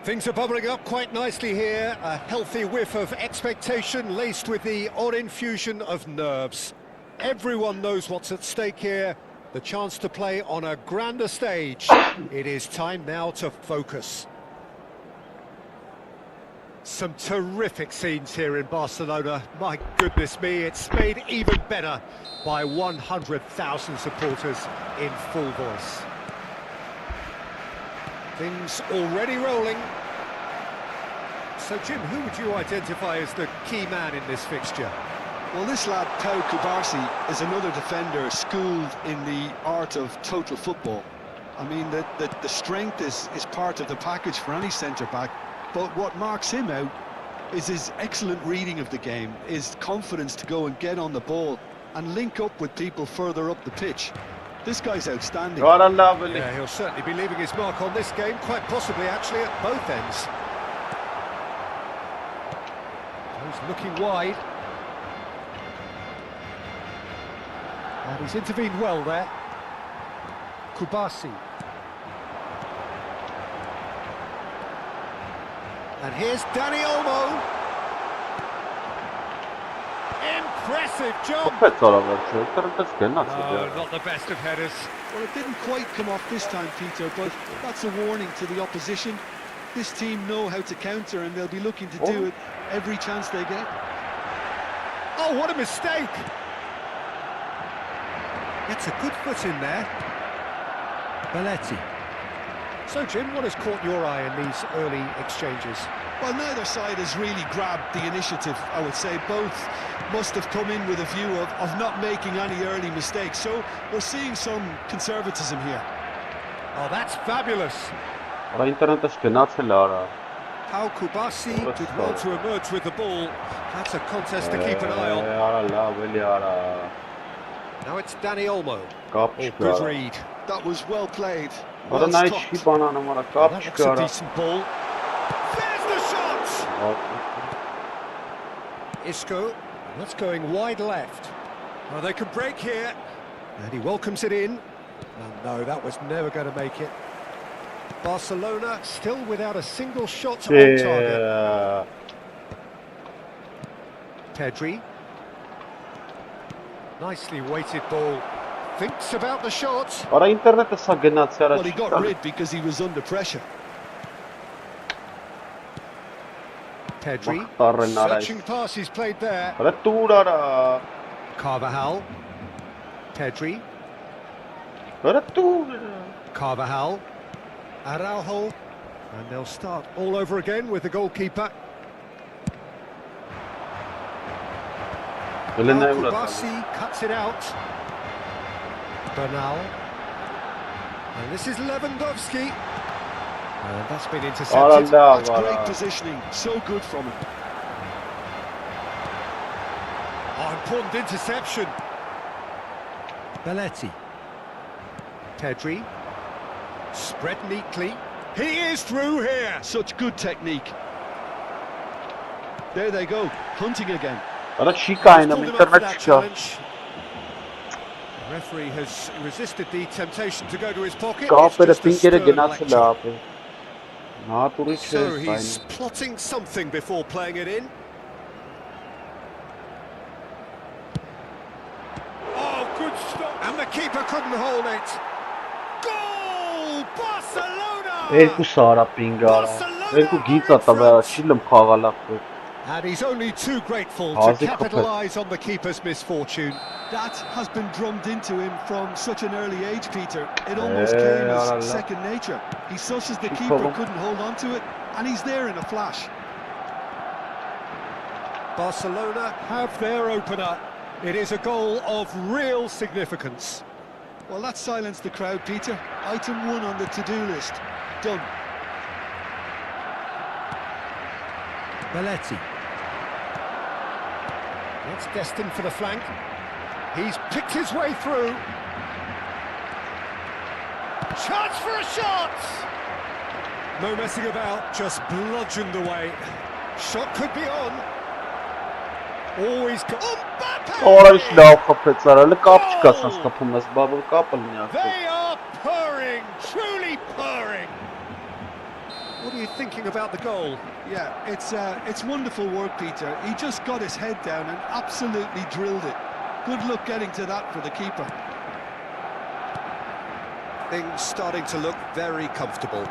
Things are bubbling up quite nicely here. A healthy whiff of expectation laced with the odd infusion of nerves. Everyone knows what's at stake here. The chance to play on a grander stage. It is time now to focus. Some terrific scenes here in Barcelona. My goodness me, it's made even better by 100,000 supporters in full voice. Things already rolling. So, Jim, who would you identify as the key man in this fixture? Well, this lad, Pau Cubarsí, is another defender schooled in the art of total football. I mean, the strength is part of the package for any centre-back, but what marks him out is his excellent reading of the game, his confidence to go and get on the ball and link up with people further up the pitch. This guy's outstanding. Yeah, he'll certainly be leaving his mark on this game, quite possibly actually at both ends. He's looking wide. And he's intervened well there. Cubarsí. And here's Dani Olmo. Impressive job. Not the best of headers. Well, it didn't quite come off this time, Peter, but that's a warning to the opposition. This team know how to counter and they'll be looking to do it every chance they get. Oh, what a mistake! Gets a good foot in there. Belletti. So, Jim, what has caught your eye in these early exchanges? Well, neither side has really grabbed the initiative, I would say. Both must have come in with a view of not making any early mistakes. So we're seeing some conservatism here. Oh, that's fabulous. Pau Cubarsí did well to emerge with the ball. That's a contest to keep an eye on. Now it's Dani Olmo. Good read. That was well played. Well stopped. That looks a decent ball. There's the shot! Isco. That's going wide left. Well, they can break here. And he welcomes it in. And no, that was never going to make it. Barcelona still without a single shot on target. Pedri. Nicely weighted ball. Thinks about the shot. Well, he got rid because he was under pressure. Pedri. Searching pass he's played there. Carvajal. Pedri. Carvajal. Araujo. And they'll start all over again with the goalkeeper. Cubarsí cuts it out. Bernal. And this is Lewandowski. And that's been intercepted. That's great positioning. So good from him. Oh, important interception. Belletti. Pedri. Spread neatly. He is through here. Such good technique. There they go. Hunting again. The referee has resisted the temptation to go to his pocket. So he's plotting something before playing it in. Oh, good stop. And the keeper couldn't hold it. Goal! Barcelona! And he's only too grateful to capitalise on the keeper's misfortune. That has been drummed into him from such an early age, Peter. It almost came as second nature. He susses the keeper, couldn't hold on to it, and he's there in a flash. Barcelona have their opener. It is a goal of real significance. Well, that silenced the crowd, Peter. Item 1 on the to-do list. Done. Belletti. It's destined for the flank. He's picked his way through. Chance for a shot! No messing about, just bludgeoned away. Shot could be on. Always got... They are purring, truly purring. What do you thinking about the goal. Yeah, it's wonderful work, Peter. He just got his head down and absolutely drilled it. Good luck getting to that for the keeper. Things starting to look very comfortable.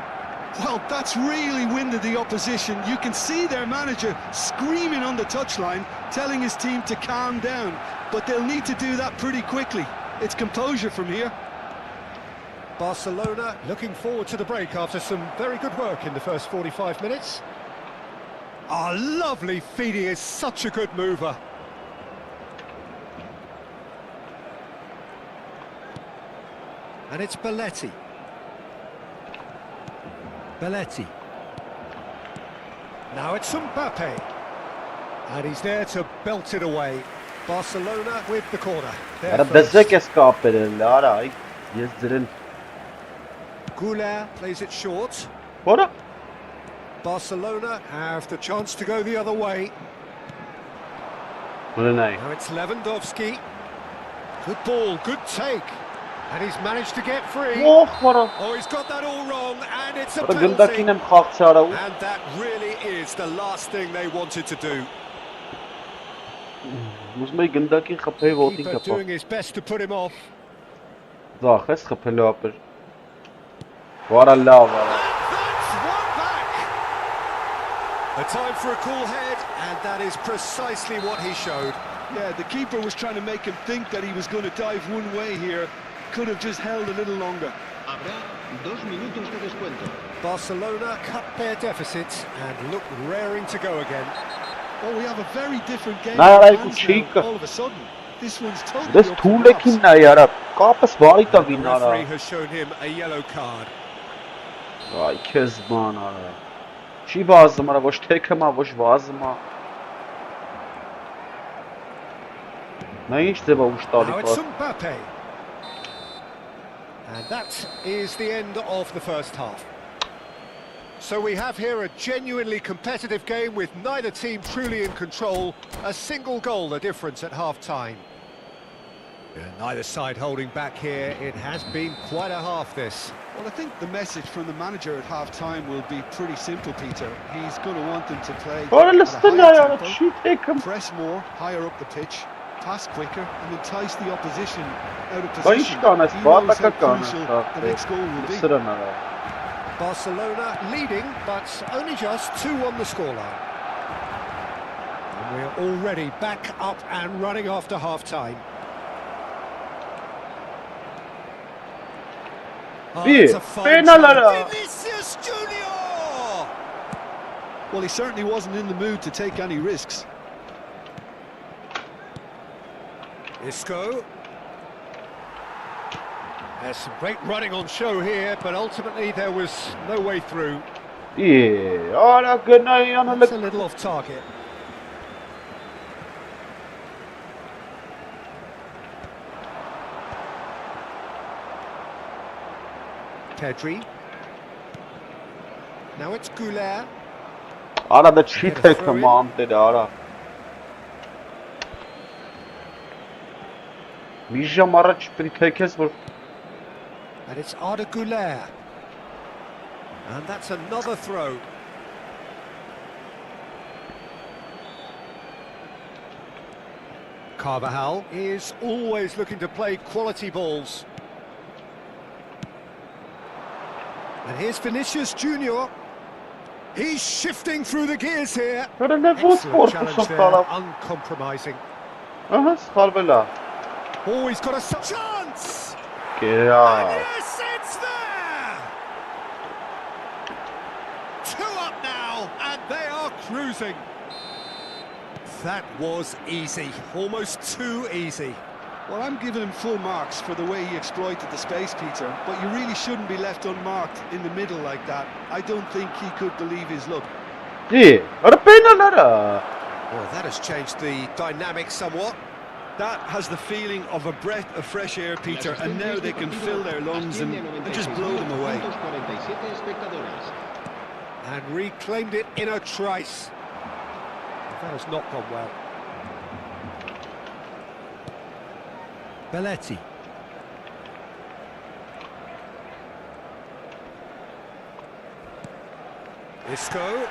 Well, that's really winded the opposition. You can see their manager screaming on the touchline, telling his team to calm down. But they'll need to do that pretty quickly. It's composure from here. Barcelona looking forward to the break after some very good work in the first 45 minutes. Ah, lovely feed. He is such a good mover. And it's Belletti. Belletti. Now it's Mbappe. And he's there to belt it away. Barcelona with the corner. Goulet plays it short. What? Barcelona have the chance to go the other way. Now it's Lewandowski. Good ball, good take. And he's managed to get free. Oh, he's got that all wrong, and it's a penalty. And that really is the last thing they wanted to do. Keeper doing his best to put him off. That's one back. A time for a cool head, and that is precisely what he showed. Yeah, the keeper was trying to make him think that he was going to dive one way here. Could have just held a little longer. Barcelona cut their deficit and look raring to go again. Oh, we have a very different game. All of a sudden, this one's totally This up two to lekin us. na yara. Kapas bari ta The vinara. referee has shown him a yellow card. Ay kezban ara. Chi vazım ara boş tekema boş vazıma. Ne işte bu Now uçtalik it's var. Mbappe. And that is the end of the first half. So we have here a genuinely competitive game with neither team truly in control. A single goal the difference at half-time. Neither side holding back here. It has been quite a half, this. Well, I think the message from the manager at half-time will be pretty simple, Peter. He's going to want them to play Ora at a listen higher ya tempo, chi tekem. press more, higher up the pitch, pass quicker, and entice the opposition out of Baş position. kanas He bata knows how kanas. crucial the next goal will be. Sırana ara. Barcelona leading, but only just 2 on the scoreline. And we're already back up and running after half-time. Oh, that's a fine try. Vinicius Junior! Well, he certainly wasn't in the mood to take any risks. Isco. There's some great running on show here, but ultimately there was no way through. Yeah, ora gına yana That's a little off target. Pedri. Now it's Goulet. Arada chi tekem amte ara. Mijam ara chi tekes var. And it's Arda Goulet. And that's another throw. Carvajal is always looking to play quality balls. And here's Vinicius Junior. He's shifting through the gears here. Excellent challenge there, uncompromising. Aha, skalbela. Oh, he's got a chance! And Yeah. yes, it's there! 2 up now, and they are cruising. That was easy, almost too easy. Well, I'm giving him full marks for the way he exploited the space, Peter, but you really shouldn't be left unmarked in the middle like that. I don't think he could believe his luck. Yeah. Ara penal ara. Well, that has changed the dynamic somewhat. That has the feeling of a breath of fresh air, Peter, and now they can fill their lungs and just blow them away. And reclaimed it in a trice. That has not gone well. Belletti. Isco.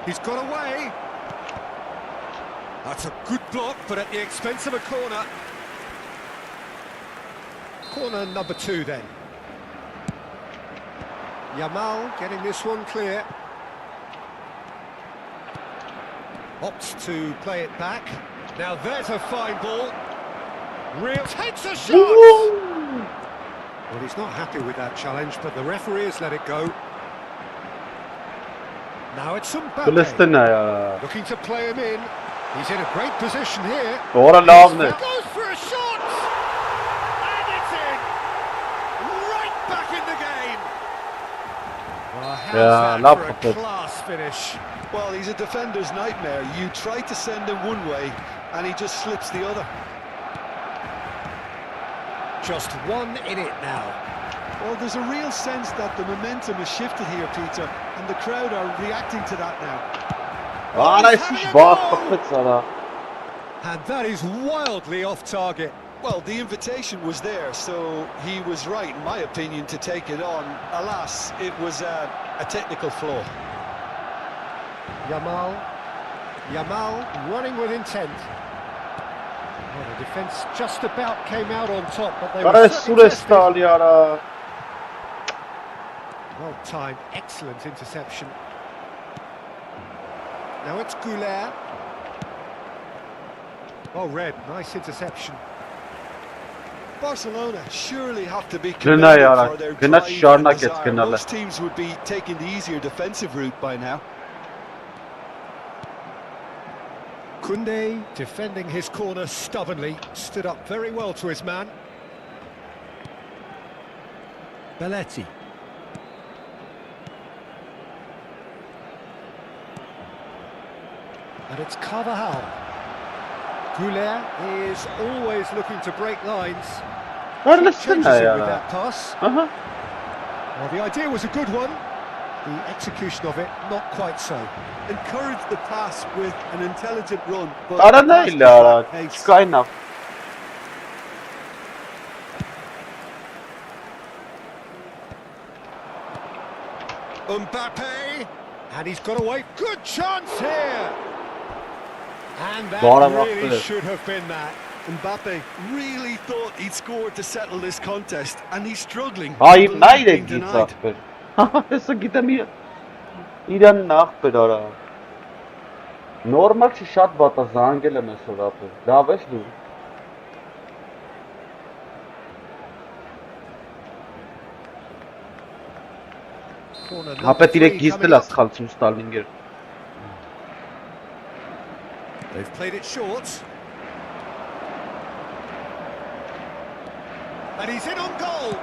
He's got away. That's a good block, but at the expense of a corner. Corner number 2 then. Yamal getting this one clear. Opts to play it back. Now there's a fine ball. Real takes a shot! Well, he's not happy with that challenge, but the referee has let it go. Now it's Mbappe. Looking to play him in. He's in a great position here. Doğru lazım. Goes for a shot! And it's in! Right back in the game! Well, how's that for a class finish? Well, he's a defender's nightmare. You try to send him one way, and he just slips the other. Just one in it now. Well, there's a real sense that the momentum has shifted here, Peter, and the crowd are reacting to that now. And that is wildly off target. Well, the invitation was there, so he was right, in my opinion, to take it on. Alas, it was a technical flaw. Yamal running with intent. Well, the defence just about came out on top, but they were certainly tested. Well timed, excellent interception. Now it's Goulet. Oh, Red, nice interception. Barcelona surely have to be commended for their drive and desire. Most teams would be taking the easier defensive route by now. Koundé defending his corner stubbornly, stood up very well to his man. Belletti. And it's Carvajal. Goulet is always looking to break lines. Changes it with that pass. Well, the idea was a good one. The execution of it, not quite so. Encouraged the pass with an intelligent run, but enough. Mbappe, and he's got away. Good chance here. And that really should have been that. Mbappe really thought he'd scored to settle this contest, and he's struggling. Normal չի շատ վատ է զանգել եմ այսօր ապել։ Լավ ես դու։ Հապետ իրեք գիստել է սխալցում Ստալինգեր։ They've played it short. And he's in on goal.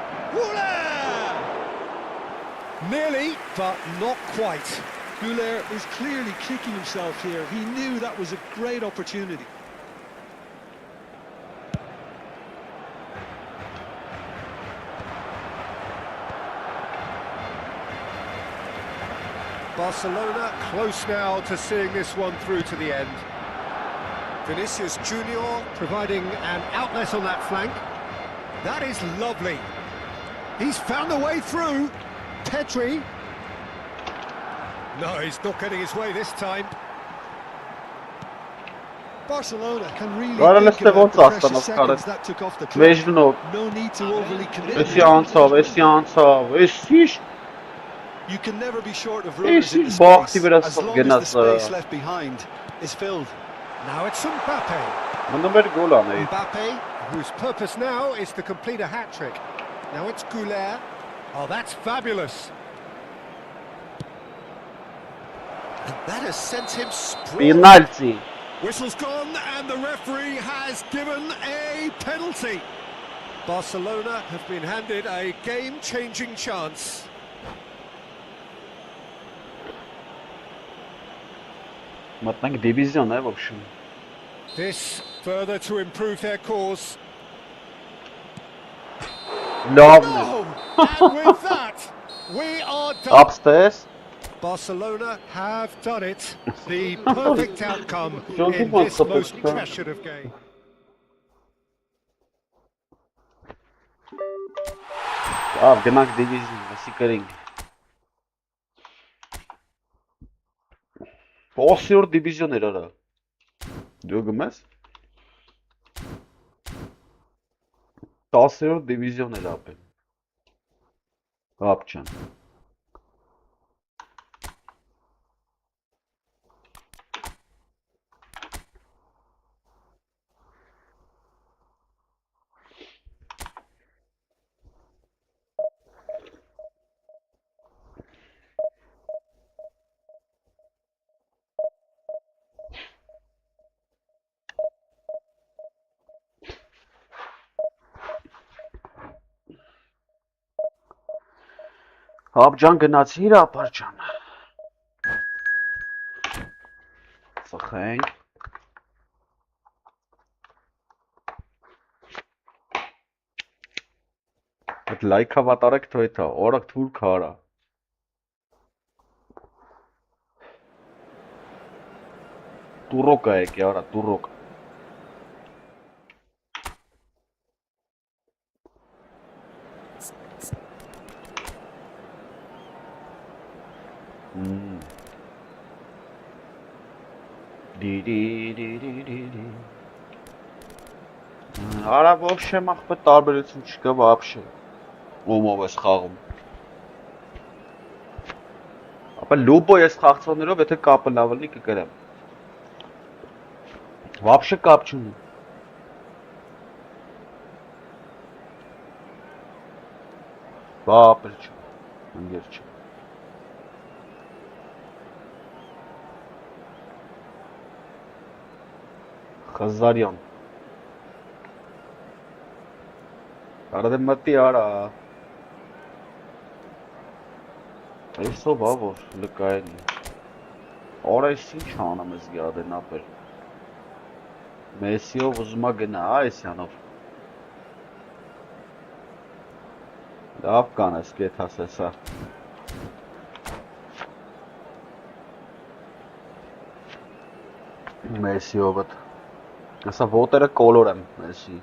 Nearly, but not quite. Goulet is clearly kicking himself here. He knew that was a great opportunity. Barcelona close now to seeing this one through to the end. Vinicius Junior providing an outlet on that flank. That is lovely. He's found a way through. Pedri. No, he's not getting his way this time. Barcelona can really think about the precious seconds that took off the clock. No need to overly commit. You can never be short of runners in the space, as long as the space left behind is filled. Now it's Mbappe. Mbappe, whose purpose now is to complete a hat-trick. Now it's Goulet. Oh, that's fabulous. And that has sent him sprawling. Penalty. Whistle's gone and the referee has given a penalty. Barcelona have been handed a game-changing chance. This further to improve their cause. No! And with that, we are done. Upstairs. Barcelona have done it. The perfect outcome in this most pressured of games. Ab gnac divizion, Messi կրինք։ Ոսյոր դիվիզիոն էր արա։ Դու գմես։ 10-րդ դիվիզիոն էր ապել։ Ապչան։ Հապջան գնացի իր ապարջան։ Սխենք։ Այդ լայքա վատարեք թոյթա, օրակ թուր քարա։ Տուրոկա եկի արա, տուրոկ։ Արա ոобще մախպե տարբերություն չկա вообще։ Ումով ես խաղում։ Ապա լուբո ես խաղացողներով եթե կապը լավ լինի կգրեմ։ Вообще կապ չունի։ Բապր չէ։ Ընկեր չէ։ Խազարյան։ Արա դե մտի արա։ Այսով որ լկայելի։ Արա ես ինչ անեմ ես գադեն ապել։ Մեսիով ուզումա գնա այսյանով։ Լավ կան ես կետ հասեսա։ Մեսիովըտ։ Asa votere colorem, Messi.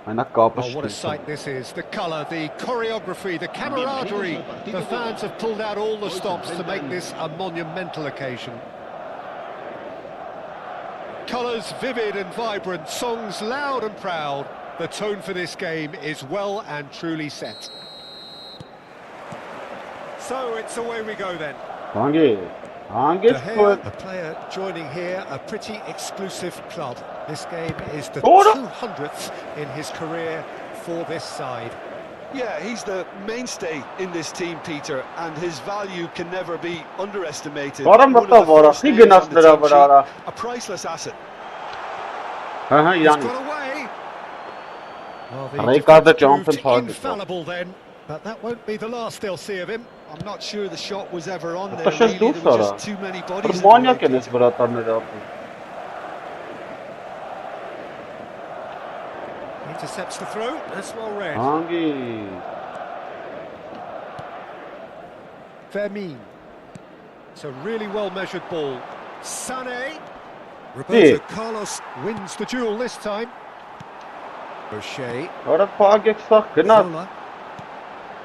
Oh, what a sight this is. The colour, the choreography, the camaraderie. The fans have pulled out all the stops to make this a monumental occasion. Colours vivid and vibrant, songs loud and proud. The tone for this game is well and truly set. So it's away we go then. A player joining here a pretty exclusive club. This game is the 200th in his career for this side. Yeah, he's the mainstay in this team, Peter, and his value can never be underestimated. A priceless asset. He's got away. Well, the defense proved infallible then, but that won't be the last they'll see of him. I'm not sure the shot was ever on there. Really, there were just too many bodies. Intercepts the throw. That's well read. Vermeer. It's a really well measured ball. Sané. Roberto Carlos wins the duel this time. O'Shea. Zola.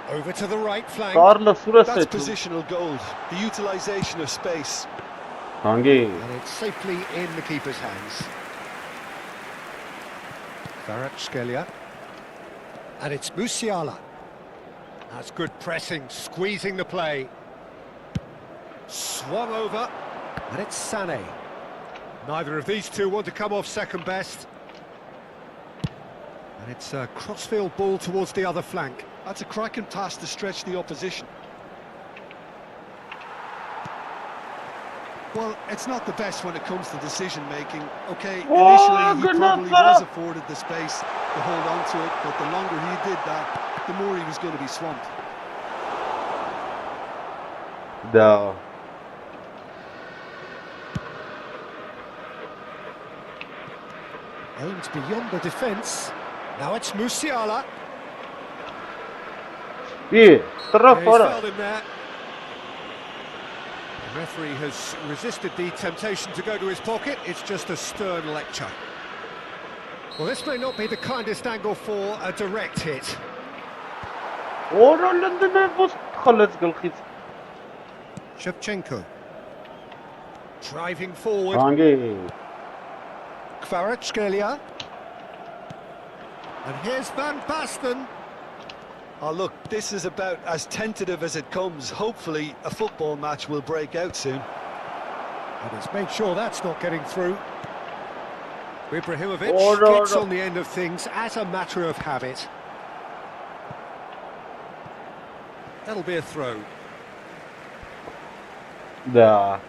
Over to the right flank. That's positional gold. The utilisation of space. And it's safely in the keeper's hands. Kvaratskhelia. And it's Musiala. That's good pressing, squeezing the play. Swung over. And it's Sané. Neither of these two want to come off second best. And it's a crossfield ball towards the other flank. That's a cracking pass to stretch the opposition. Well, it's not the best when it comes to decision-making. Okay, initially he probably was afforded the space to hold on to it, but the longer he did that, the more he was going to be swamped. No. Aimed beyond the defence. Now it's Musiala. Yeah, He's fouled him there. The referee has resisted the temptation to go to his pocket. It's just a stern lecture. Well, this may not be the kindest angle for a direct hit. Shevchenko. Driving forward. Kvaratskhelia. And here's Van Basten. Oh, look, this is about as tentative as it comes. Hopefully, a football match will break out soon. And he's made sure that's not getting through. Ibrahimovic gets on the end of things as a matter of habit. That'll be a throw. Да.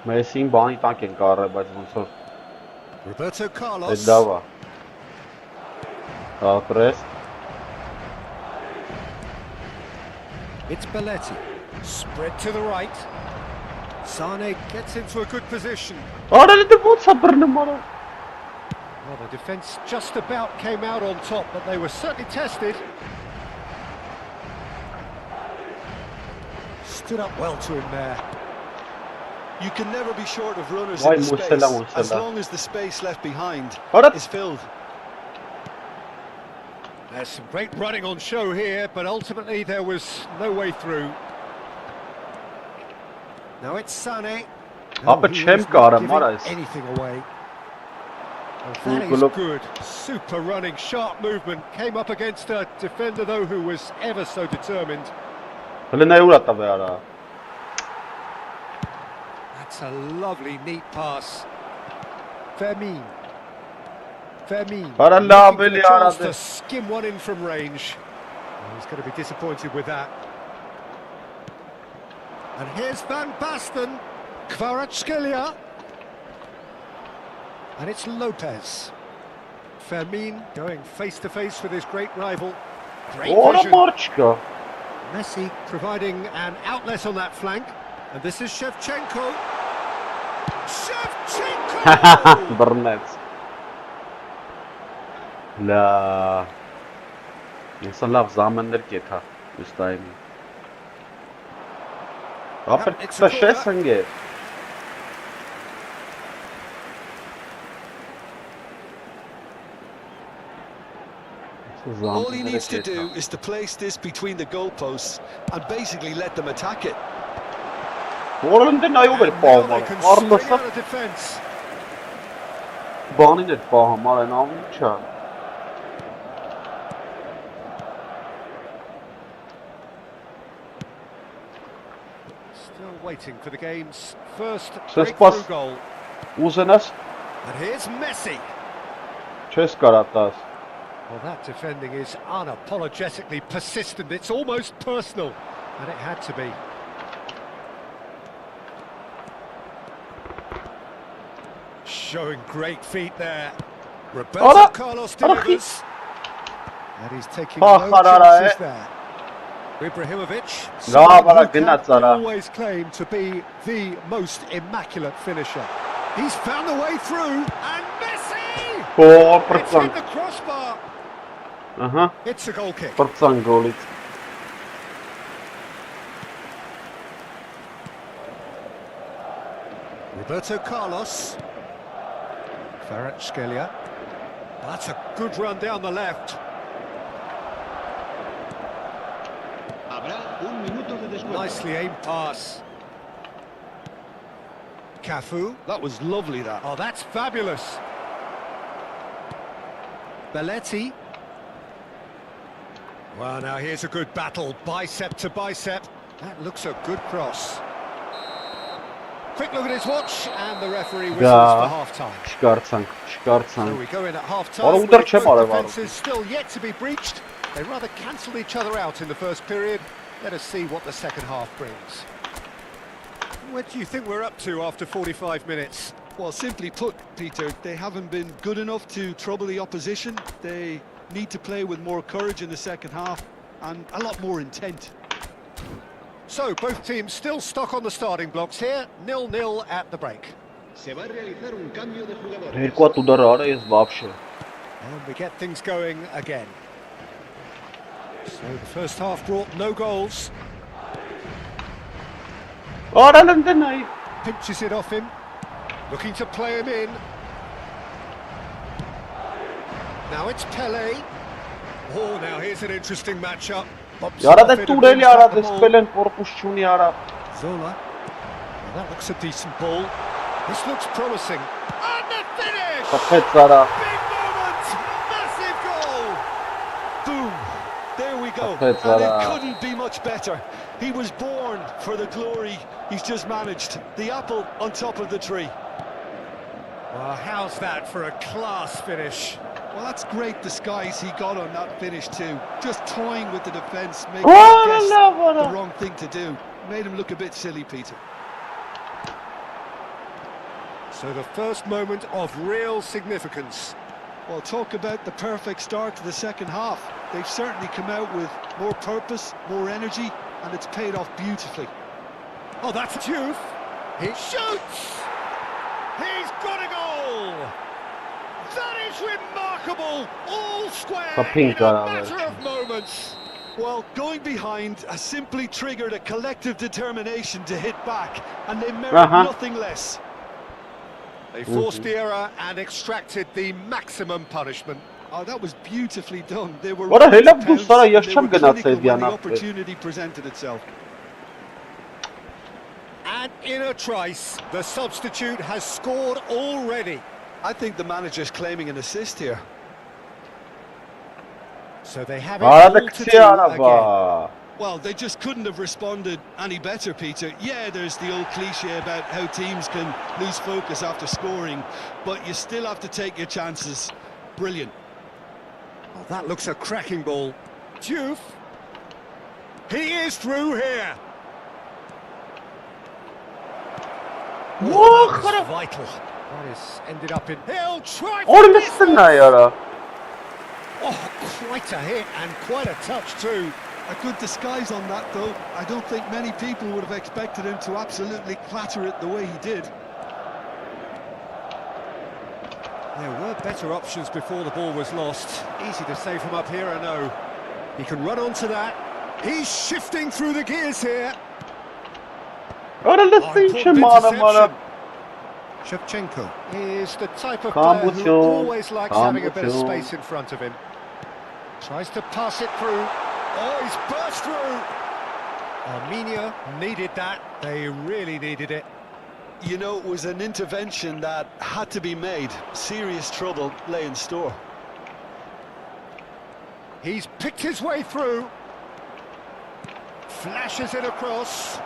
Messi բանի տանք են կարել, բայց ոնց որ Roberto Carlos. լավա։ Press. It's Belletti. Spread to the right. Sane gets into a good position. Well, the defence just about came out on top, but they were certainly tested. Stood up well to him there. You can never be short of runners in the space, as long as the space left behind is filled. There's some great running on show here, but ultimately there was no way through. Now it's Sane. Anything away. Well, that is good. Super running, sharp movement. Came up against a defender, though, who was ever so determined. That's a lovely, neat pass. Fermin. Looking for the chance to skim one in from range. Well, he's going to be disappointed with that. And here's Van Basten. Kvaratskhelia. And it's Lopez. Fermin going face-to-face with his great rival. Great vision. Messi providing an outlet on that flank. And this is Shevchenko. Shevchenko! Burnett. La. İnsan laf zamandır geta. Üstayım. It's a şey sanki. All he needs to do is to place this between the goalposts and basically let them attack it. Orada ne yok böyle bağım. Armasa. Bağını net bağım. Ara ne yapacağım? Still waiting for the game's first breakthrough goal. Uzenas. And here's Messi. Karatas. Well, that defending is unapologetically persistent. It's almost personal, and it had to be. Showing great feet there. Roberto Carlos delivers. And he's taking no chances there. Ibrahimovic, always claimed to be the most immaculate finisher. He's found the way through, and Messi! It's hit the crossbar. It's a goal kick. Roberto Carlos. Kvaratskhelia. That's a good run down the left. Nicely aimed pass. Cafu. That was lovely, that. Oh, that's fabulous. Belletti. Well, now here's a good battle, bicep to bicep. That looks a good cross. Quick look at his watch, and the referee whistles for half-time. So we go in at half-time with both defences still yet to be breached. They rather cancelled each other out in the first period. Let us see what the second half brings. What do you think we're up to after 45 minutes? Well, simply put, Peter, they haven't been good enough to trouble the opposition. They need to play with more courage in the second half and a lot more intent. So, both teams still stuck on the starting blocks here, 0-0 at the break. And we get things going again. So, the first half brought no goals. Ora London. Pinches it off him, looking to play him in. Now it's Pele. Oh, now here's an interesting matchup. Yara da Turel yara da spelen korpusçun yara. Zola. Well, that looks a decent ball. This looks promising. And the finish! Kafet Zara. Big moment! Massive goal! Boom! There we go. Kafet And Zara. it couldn't be much better. He was born for the glory he's just managed. The apple on top of the tree. Well, how's that for a class finish? Well, that's great disguise he got on that finish too. Just toying with the defence, making him guess the wrong thing to do. Made him look a bit silly, Peter. So the first moment of real significance. Well, talk about the perfect start to the second half. They've certainly come out with more purpose, more energy, and it's paid off beautifully. Oh, that's Juve. He shoots! He's got a goal! That is remarkable! All square in a matter of moments. Well, going behind has simply triggered a collective determination to hit back, and they merit nothing less. They forced the error and extracted the maximum punishment. Oh, that was beautifully done. They were What a hell of clinical when the opportunity presented itself. And in a trice, the substitute has scored already. I think the manager's claiming an assist here. So they have it all to do again. Well, they just couldn't have responded any better, Peter. Yeah, there's the old cliche about how teams can lose focus after scoring, but you still have to take your chances. Brilliant. Oh, that looks a cracking ball. Juve. He is through here. Oh, that was vital. That is ended up in. He'll try. Oh, quite a hit and quite a touch too. A good disguise on that, though. I don't think many people would have expected him to absolutely clatter it the way he did. There were better options before the ball was lost. Easy to say from up here, I know. He can run onto that. He's shifting through the gears here. Shevchenko is the type of player who always likes having a bit of space in front of him. Tries to pass it through. Oh, he's burst through. Armenia needed that. They really needed it. You know, it was an intervention that had to be made. Serious trouble lay in store. He's picked his way through. Flashes it across.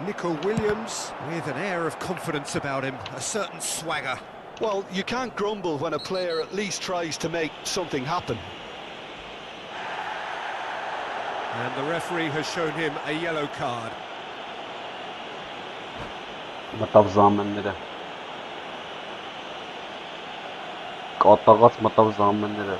Nico Williams with an air of confidence about him, a certain swagger. Well, you can't grumble when a player at least tries to make something happen. And the referee has shown him a yellow card. Մտավ զամենները Կատաղած մտավ զամենները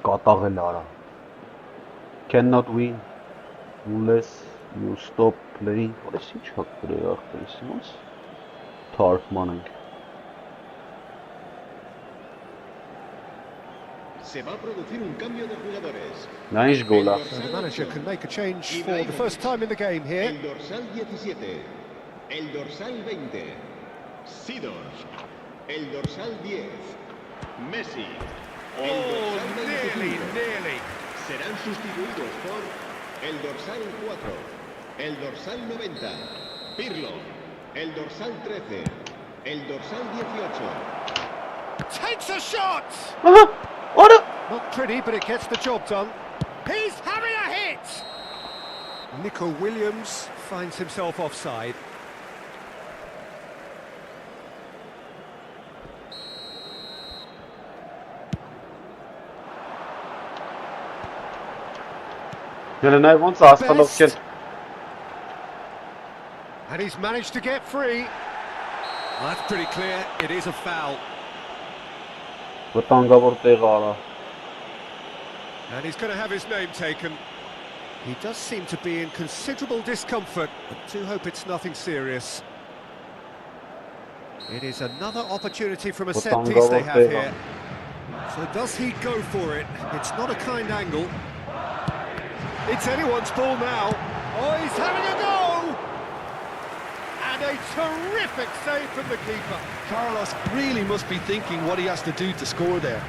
Կատաղել արա Cannot win unless you stop playing. What is it? How could I ask this? Tartmanning. Se va a producir un cambio de jugadores. Nice goal. So the manager can make a change for the first time in the game here. El dorsal 17, el dorsal 20, Sidors, el dorsal 10, Messi, el dorsal 25. Nearly. Serán sustituidos por el dorsal 4, el dorsal 90, Pirlo, el dorsal 13, el dorsal 18. Takes a shot! Not pretty, but it gets the job done. He's having a hit! Nico Williams finds himself offside. Best. And he's managed to get free. Well, that's pretty clear. It is a foul. Վտանգավոր տեղ արա And he's going to have his name taken. He does seem to be in considerable discomfort, but do hope it's nothing serious. It is another opportunity from a set piece they have here. So does he go for it? It's not a kind angle. It's anyone's ball now. Oh, he's having a go! And a terrific save from the keeper. Carlos really must be thinking what he has to do to score there.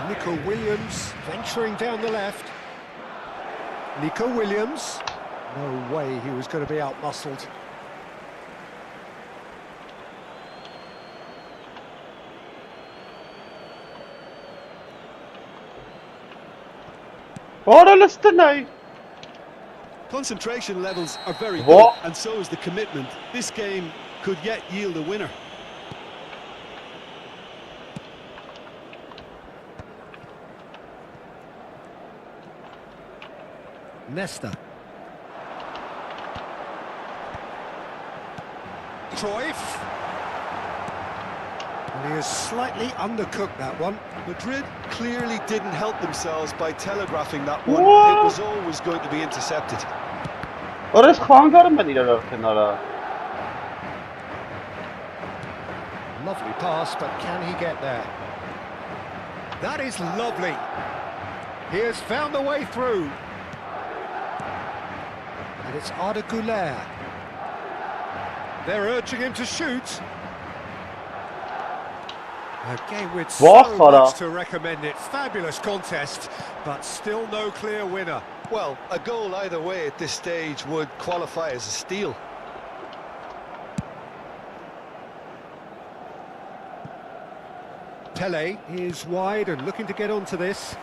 Nico Williams venturing down the left. Nico Williams. No way he was going to be out-muscled. Concentration levels are very good, What? and so is the commitment. This game could yet yield a winner. Nesta. Cruyff. And he has slightly undercooked that one. Madrid clearly didn't help themselves by telegraphing that one. It was always going to be intercepted. Orası hangarım ben ilerlerken ara. Lovely pass, but can he get there? That is lovely. He has found the way through. And it's Arda Güler. They're urging him to shoot. A game with so much to recommend it. Fabulous contest, but still no clear winner. Well, a goal either way at this stage would qualify as a steal. Pele is wide and looking to get onto this.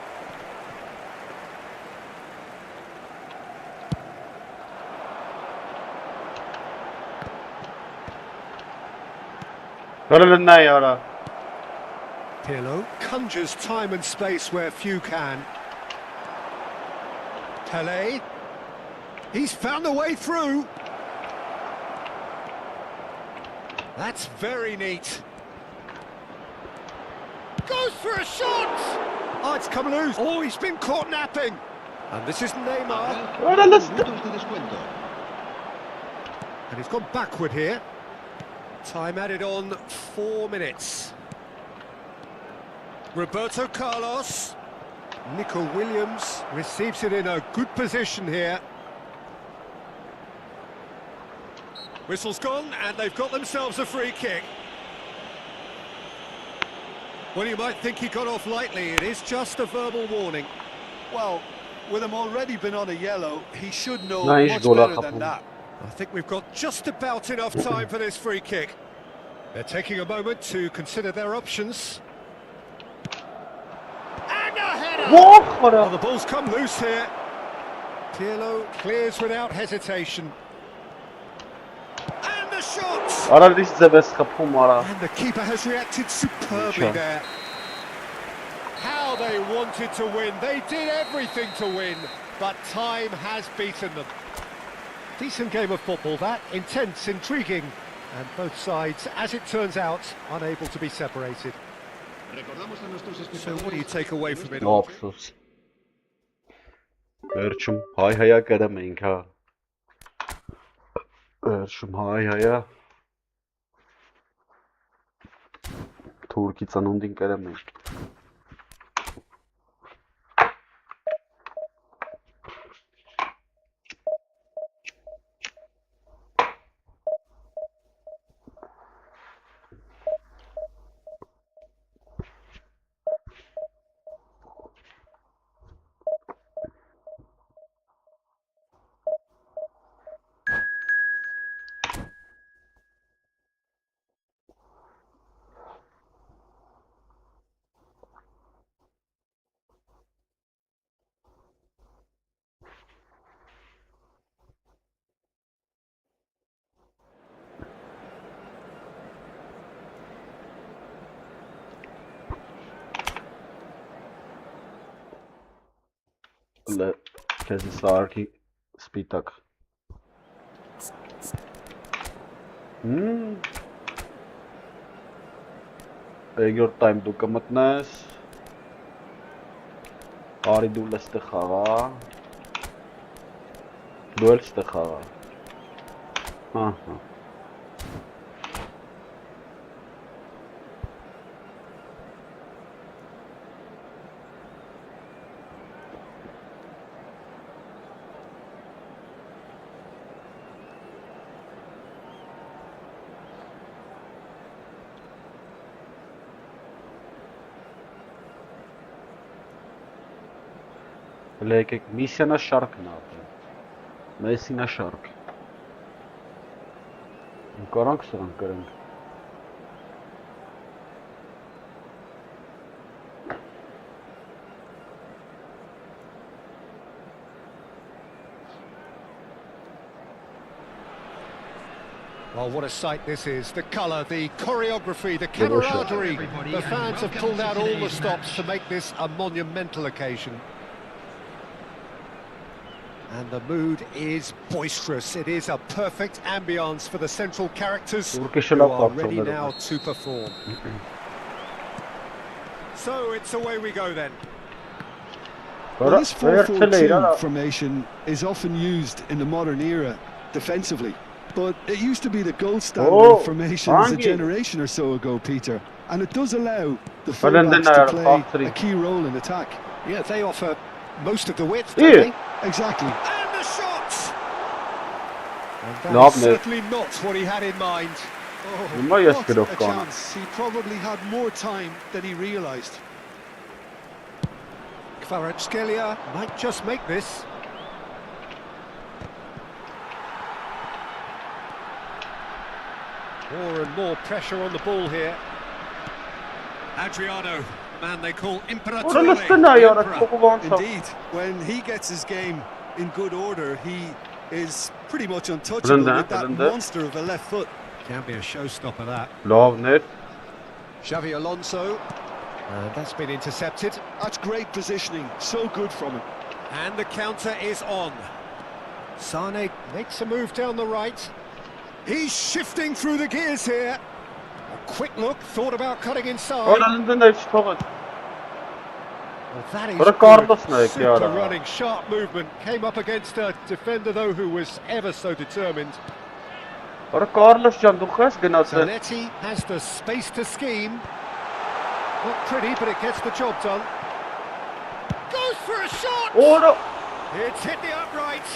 Pirlo conjures time and space where few can. Pele, he's found the way through. That's very neat. Goes for a shot! Oh, it's come loose. Oh, he's been caught napping. And this is Neymar. And he's gone backward here. Time added on 4 minutes. Roberto Carlos. Nico Williams receives it in a good position here. Whistle's gone, and they've got themselves a free kick. Well, you might think he got off lightly. It is just a verbal warning. Well, with him already been on a yellow, he should know much better than that. I think we've got just about enough time for this free kick. They're taking a moment to consider their options. And a header! Oh, the ball's come loose here. Pirlo clears without hesitation. And the shot! And the keeper has reacted superbly there. How they wanted to win. They did everything to win, but time has beaten them. Decent game of football, that. Intense, intriguing, and both sides, as it turns out, unable to be separated. So what do you take away from it all? Վերջում հայ-հայա կրեմ ենք, հա։ Վերջում հայ-հայա Թուրքի ծնունդին կրեմ ենք։ Քեզի սարքի սպիտակ։ Երկրորդ տայմ դու կմտնես։ Արի դու լստը խաղա։ Դու էլ ստը խաղա։ Ահա։ Եկեք միսիանա շարքն ապրել, մեսինա շարք, կարանք սրան կրենք, Well, what a sight this is. The colour, the choreography, the camaraderie. The fans have pulled out all the stops to make this a monumental occasion. And the mood is boisterous. It is a perfect ambience for the central characters who are ready now to perform. So it's away we go then. Well, this 4-4-2 formation is often used in the modern era defensively. But it used to be the gold standard formations a generation or so ago, Peter. And it does allow the fullbacks to play a key role in attack. Yeah, they offer most of the width, don't they? Exactly. And the shot! And that is certainly not what he had in mind. Oh, what a chance. He probably had more time than he realised. Kvaratskhelia might just make this. More and more pressure on the ball here. Adriano, the man they call Imperatore. Indeed, when he gets his game in good order, he is pretty much untouchable with that monster of a left foot. Can be a showstopper, that. Lovnet. Xavi Alonso. That's been intercepted. That's great positioning, so good from him. And the counter is on. Sane makes a move down the right. He's shifting through the gears here. A quick look, thought about cutting inside. Well, that is good. Super running, sharp movement. Came up against a defender, though, who was ever so determined. Zanetti has the space to scheme. Not pretty, but it gets the job done. Goes for a shot! It's hit the upright.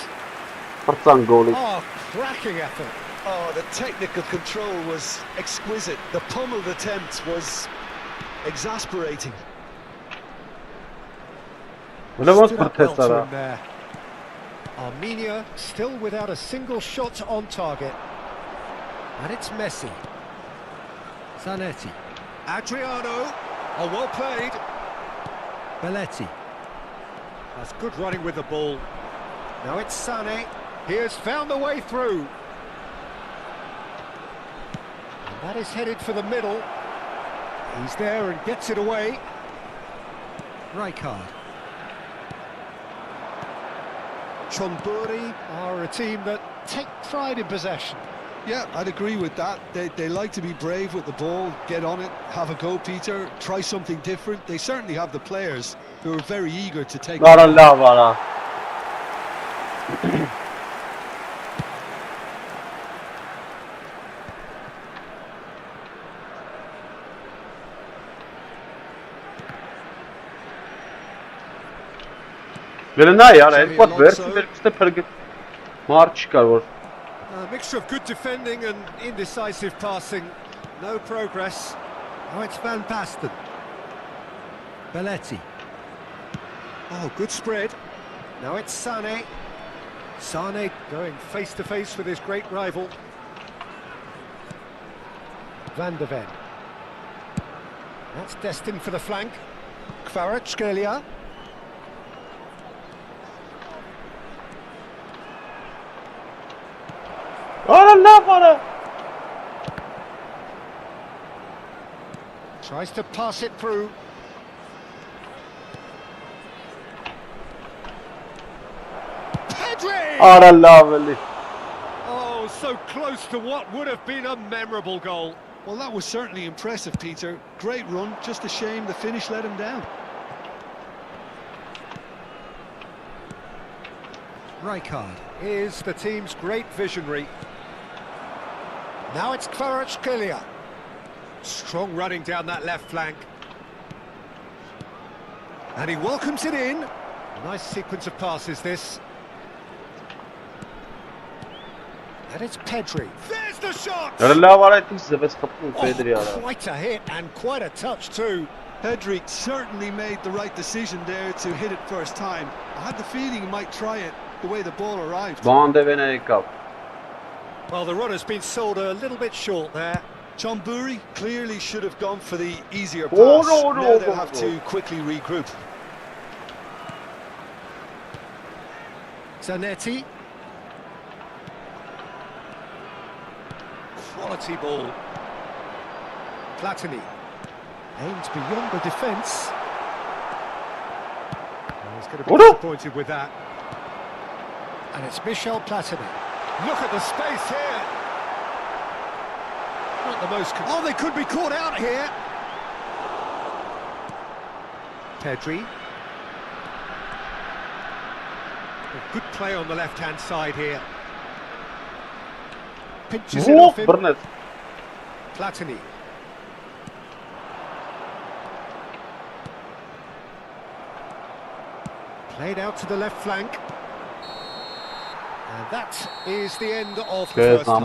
Oh, cracking effort. Oh, the technical control was exquisite. The pummeled attempt was exasperating. Armenia still without a single shot on target. And it's Messi. Zanetti. Adriano. Oh, well played. Belletti. That's good running with the ball. Now it's Sane. He has found the way through. That is headed for the middle. He's there and gets it away. Rijkaard. Chonburi are a team that take pride in possession. Yeah, I'd agree with that. They like to be brave with the ball, get on it, have a go, Peter, try something different. They certainly have the players who are very eager to take it. A mixture of good defending and indecisive passing. No progress. Now it's Van Basten. Belletti. Oh, good spread. Now it's Sane. Sane going face to face with his great rival. Van de Ven. That's destined for the flank. Kvaratskhelia. Tries to pass it through. Pedri! Oh, so close to what would have been a memorable goal. Well, that was certainly impressive, Peter. Great run, just a shame the finish let him down. Rijkaard is the team's great visionary. Now it's Kvaratskhelia. Strong running down that left flank. And he welcomes it in. Nice sequence of passes, this. And it's Pedri. There's the shot! Oh, quite a hit and quite a touch too. Pedri certainly made the right decision there to hit it first time. I had the feeling he might try it the way the ball arrived. Well, the run has been sold a little bit short there. Chamburi clearly should have gone for the easier pass. Now they'll have to quickly regroup. Zanetti. Quality ball. Platini. Aims beyond the defence. Oh, he's going to be disappointed with that. And it's Michel Platini. Look at the space here. Not the most... Oh, they could be caught out here. Pedri. A good play on the left-hand side here. Pinches it off him. Platini. Played out to the left flank. And that is the end of the first half.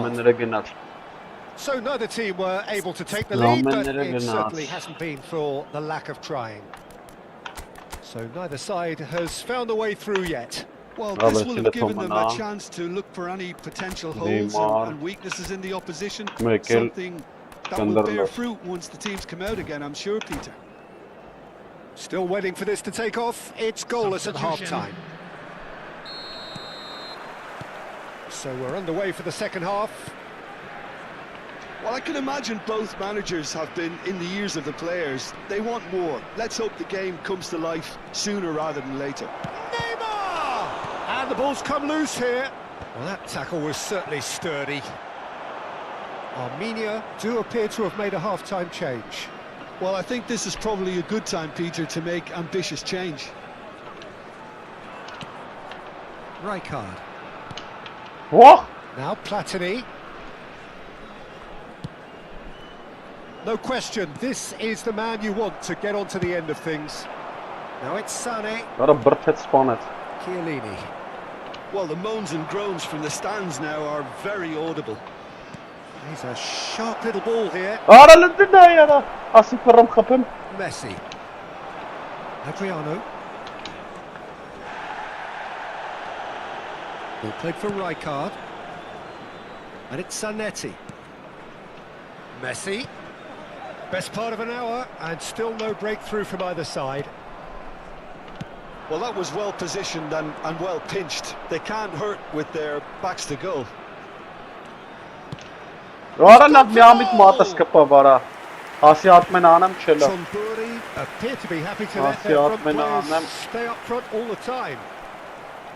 So neither team were able to take the lead, but it certainly hasn't been for the lack of trying. So neither side has found a way through yet. Well, this will have given them a chance to look for any potential holes and weaknesses in the opposition. Something that will bear fruit once the teams come out again, I'm sure, Peter. Still waiting for this to take off. It's goalless at half-time. So we're underway for the second half. Well, I can imagine both managers have been in the ears of the players. They want more. Let's hope the game comes to life sooner rather than later. And the ball's come loose here. Well, that tackle was certainly sturdy. Armenia do appear to have made a half-time change. Well, I think this is probably a good time, Peter, to make ambitious change. Rijkaard. What? Now Platini. No question, this is the man you want to get onto the end of things. Now it's Sané. Got a bird head spawn it. Chiellini. Well, the moans and groans from the stands now are very audible. He's a sharp little ball here. Messi. Adriano. Ball played for Rijkaard. And it's Zanetti. Messi. Best part of an hour and still no breakthrough from either side. Well, that was well positioned and well pinched. They can't hurt with their backs to goal. Chamburi appear to be happy to let their front players stay up front all the time.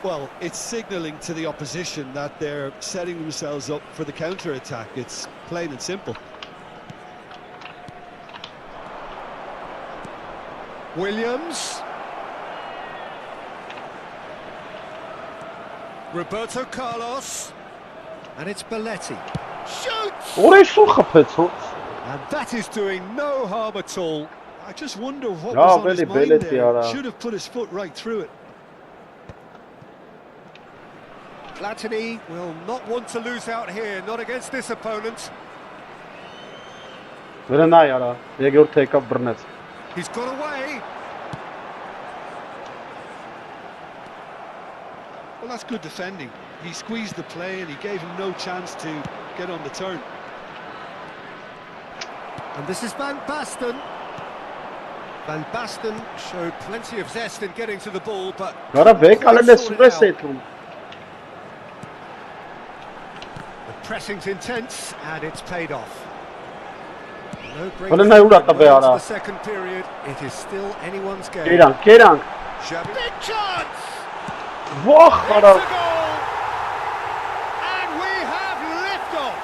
Well, it's signalling to the opposition that they're setting themselves up for the counter-attack. It's plain and simple. Williams. Roberto Carlos. And it's Belletti. Shoots! And that is doing no harm at all. I just wonder what was on his mind there. Should have put his foot right through it. Platini will not want to lose out here, not against this opponent. He's got away. Well, that's good defending. He squeezed the play and he gave him no chance to get on the turn. And this is Van Basten. Van Basten showed plenty of zest in getting to the ball, but... The pressing's intense and it's paid off. No break into the second period. It is still anyone's game. Big chance! It's a goal! And we have liftoff!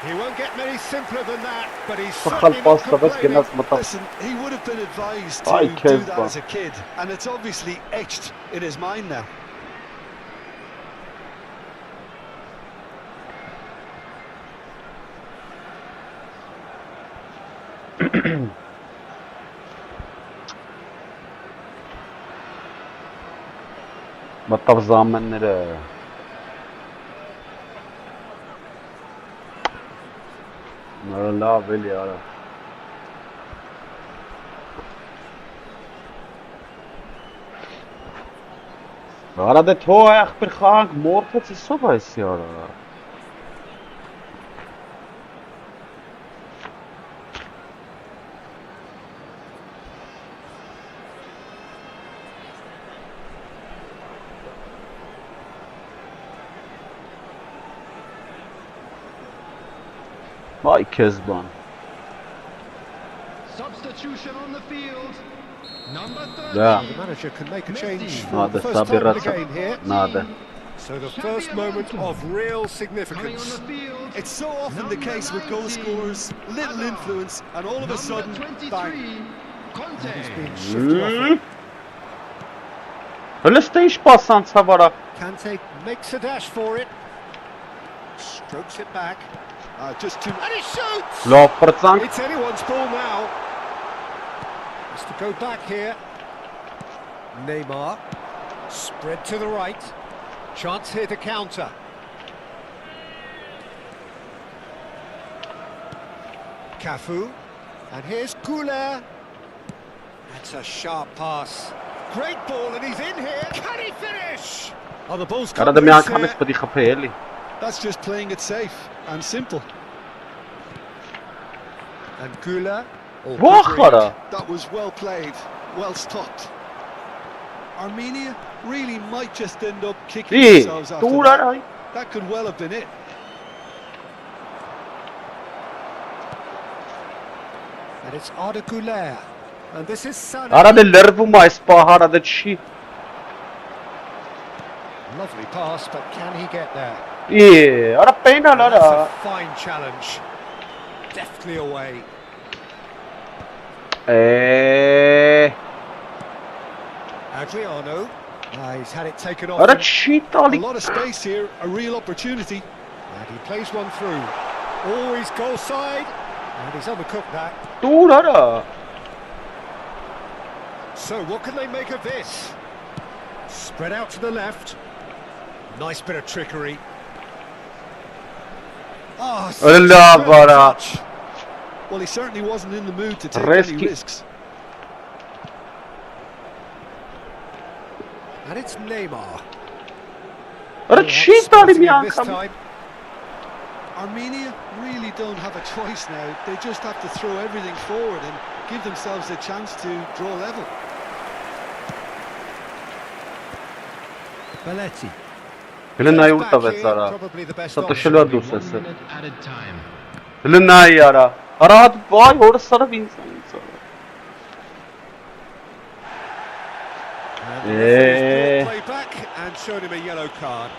He won't get many simpler than that, but he's Սխալ certainly not պաստավեց complaining. գնաց մտավ։ Listen, he would have been advised Ay, to do Kezban. that as a kid, and it's obviously etched in his mind now. Մտավ զամենները։ Լավ էլի արա։ Արա դե թո ախպեր խաղանք մորթեց իսով այսի արա։ Ay Kezban. Substitution on the field. Number 30. Да. The manager can make a change for Надо the first time of the собираться. game here. Надо. So the first moment of real Coming on significance. the field. It's so often the case with goal scorers, little influence, and all of a sudden, bang. He's Conte. been shifted off it. Հələ ստե ինչ պասանցավ արա։ Kante makes a dash for it. Strokes it back. Just too. And he shoots! Լավ պրծանք։ It's anyone's ball now. Has to go back here. Neymar. Spread to the right. Chance here to counter. Cafu. And here's Goulet. That's a sharp pass. Great ball, and he's in here. Can he finish? Oh, the ball's Արա come դե մի loose անգամից here. պետք է խփեի էլի։ That's just playing it safe and simple. And Goulet. Oh, good Վախ read. արա։ That was well played, well stopped. Armenia really might just end up kicking Ի, themselves after դուր that. արա։ That could well have been it. And it's Arda Goulet. And this is Sané. Արա դե լրվում է այս պահարա դե չի։ Lovely pass, but can he get there? Ի, արա պենալ And արա։ that's a fine challenge. Deftly away. Adriano. He's had it taken off Արա him. չի A տալի։ lot of space here, a real opportunity. And he plays one through. Always goal side. And he's undercooked that. Դուր արա։ So what can they make of this? Spread out to the left. Nice bit of trickery. Oh, such a Lava. brilliant touch. Well, he certainly wasn't in the mood to take Risky. any risks. And it's Neymar. Արա չի տալի մի This անգամ։ time. Armenia really don't have a choice now. They just have to throw everything forward and give themselves a chance to draw level. Belletti. Հələ նայ ուր Back տվեց here, արա։ probably the best Սա option. տշելա դուս էս։ Added time. Հələ նայ արա։ Արա հատ վայ հորը սարավ ինձ արա։ And the referee's brought play back and showed him a yellow card.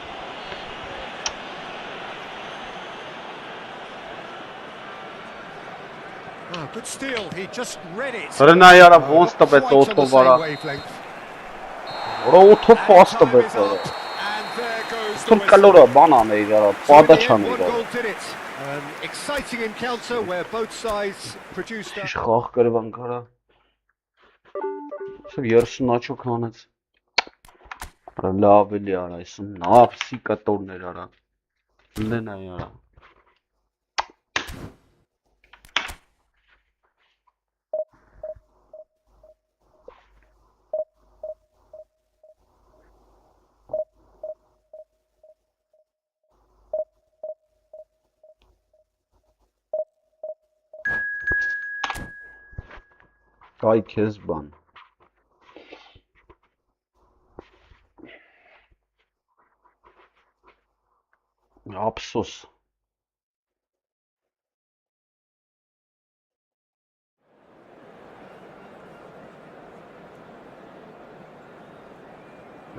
Oh, good steal. He just read it. Հələ նայ արա Not ոնց տվեց quite on the օթով same արա։ wavelength. Որը օթով And պաս time տվեց is արա։ up, and there goes the Թում whistle. կլորը բան անել արա, So in պադա the end, չանել one արա։ goal did it. An exciting encounter where both sides produced a... Ինչ խաղ կրվանք արա։ Սա 30 աչոք հանեց։ Արա լավ էլի արա, այսում նավ սիկատորներ արա։ Լենայ արա։ Ay Kezban. Ափսոս։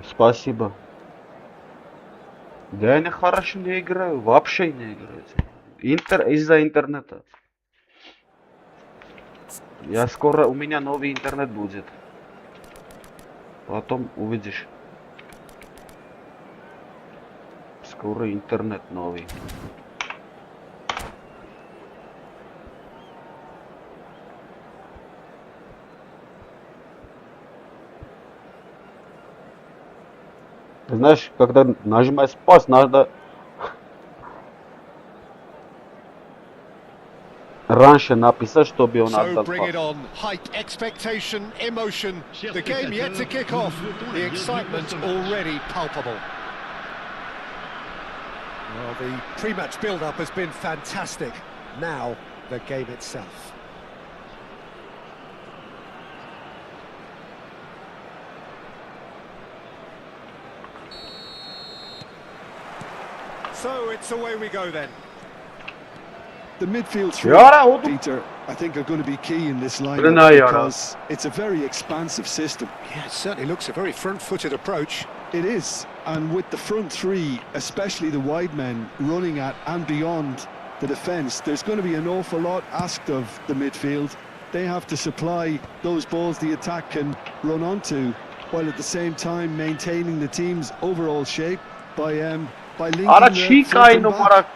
Спасибо. Да я не хорошо не играю, вообще не играю. Из-за интернета. Скоро у меня новый интернет будет. Потом увидишь. Скоро интернет новый. Знаешь, когда нажимаешь пас, надо раньше написать, чтобы он отдал So bring it пас. on. Hype, expectation, emotion. The game yet to kick off. The excitement already palpable. Well, the pre-match build-up has been fantastic. Now, the game itself. So it's away we go then. The midfield three, Yeah, Peter, I think are going to be key in this lineup Brunei, because it's a very expansive system. Yeah, it certainly looks a very front-footed approach. It is, and with the front three, especially the wide men running at and beyond the defence, there's going to be an awful lot asked of the midfield. They have to supply those balls the attack can run onto, while at the same time maintaining the team's overall shape by linking the front and back.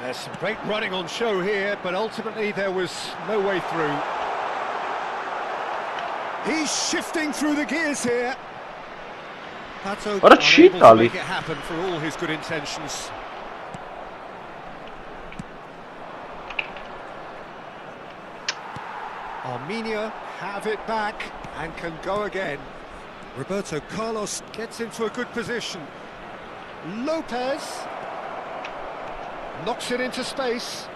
There's some great running on show here, but ultimately there was no way through. He's shifting through the gears here. That's okay. What a cheat, Unable to Ali. make it happen for all his good intentions. Armenia have it back and can go again. Roberto Carlos gets into a good position. Lopez knocks it into space.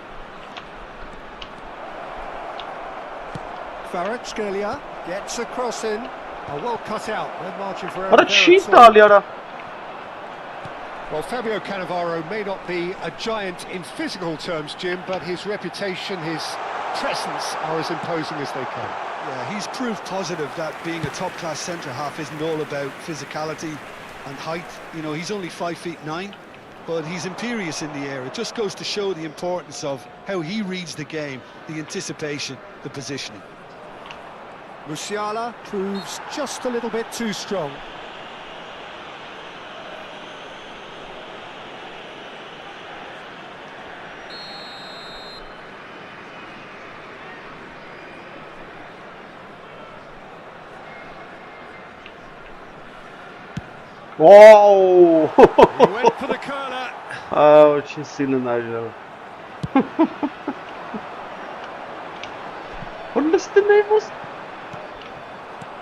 Kvaratskhelia gets a cross in. Well cut out. No margin for error. What a there cheat, at all. Ali. Well, Fabio Cannavaro may not be a giant in physical terms, Jim, but his reputation, his presence are as imposing as they come. Yeah, he's proof positive that being a top-class centre-half isn't all about physicality and height. You know, he's only 5'9", but he's imperious in the air. It just goes to show the importance of how he reads the game, the anticipation, the positioning. Musiala proves just a little bit too strong. Wow! He went for the curler. Очень сильно нажал. What's the name was?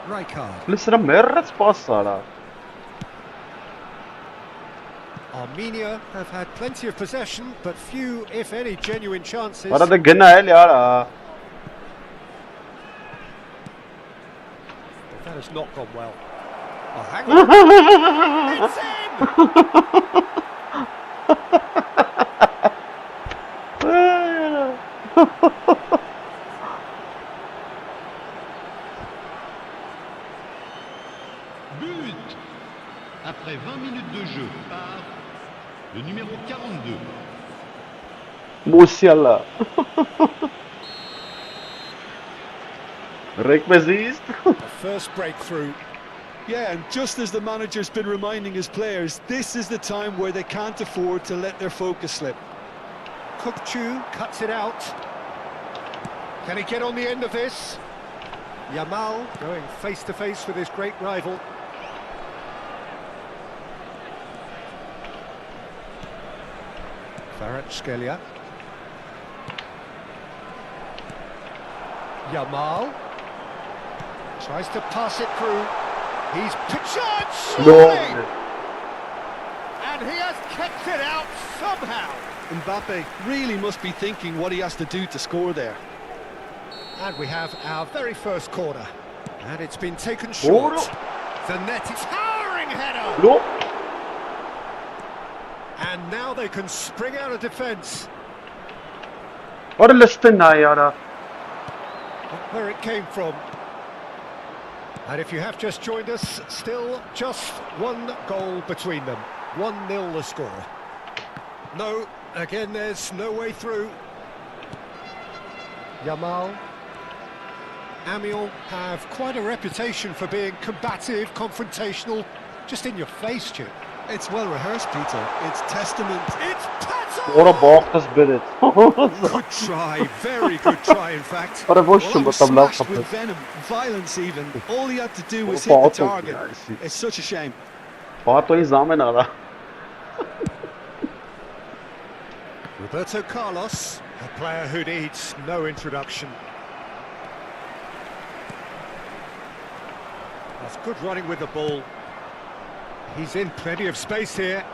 Rijkaard. Listen, merits passada. Armenia have had plenty of possession, but few, if any, genuine chances. What are the ganael, yaar? That has not gone well. Oh, hang on. It's in! But après 20 minutes de jeu par le numéro 42. Musiala. Requisite. The first breakthrough. Yeah, and just as the manager's been reminding his players, this is the time where they can't afford to let their focus slip. Kukçu cuts it out. Can he get on the end of this? Yamal going face to face with his great rival. Kvaratskhelia. Yamal tries to pass it through. He's pictured. No. And he has kept it out somehow. Mbappe really must be thinking what he has to do to score there. And we have our very first corner. And it's been taken short. The net is towering header. No. And now they can spring out of defence. What a listen, yaar. Where it came from. And if you have just joined us, still just one goal between them. 1-0 the score. No, again there's no way through. Yamal. Amiel have quite a reputation for being combative, confrontational, just in your face, Chip. It's well rehearsed, Peter. It's testament. It's Pato! Ora boxtas bilet. Good try, very good try, in fact. Ora boş Well, şu that was batam laf smashed with kapı. venom, violence even. All he had to do was Well, hit the Pato, target. yeah, It's such a shame. Pato i zamen ara. Roberto Carlos, a player who needs no introduction. That's good running with the ball. He's in plenty of space here.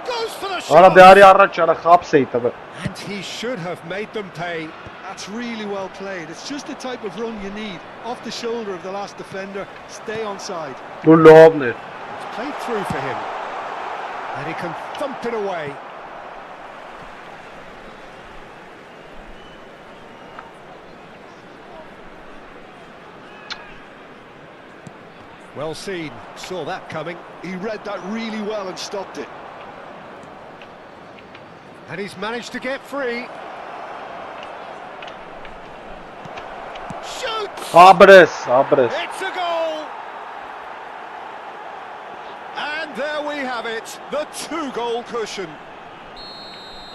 Goes for the Ara shot! bir ara araç ara hapsey tabi. And he should have made them pay. That's really well played. It's just the type of run you need. Off the shoulder of the last defender, stay onside. Lovely. It's played through for him. And he can thump it away. Well seen, saw that coming. He read that really well and stopped it. And he's managed to get free. Shoots! Abres. It's a goal! And there we have it, the two-goal cushion.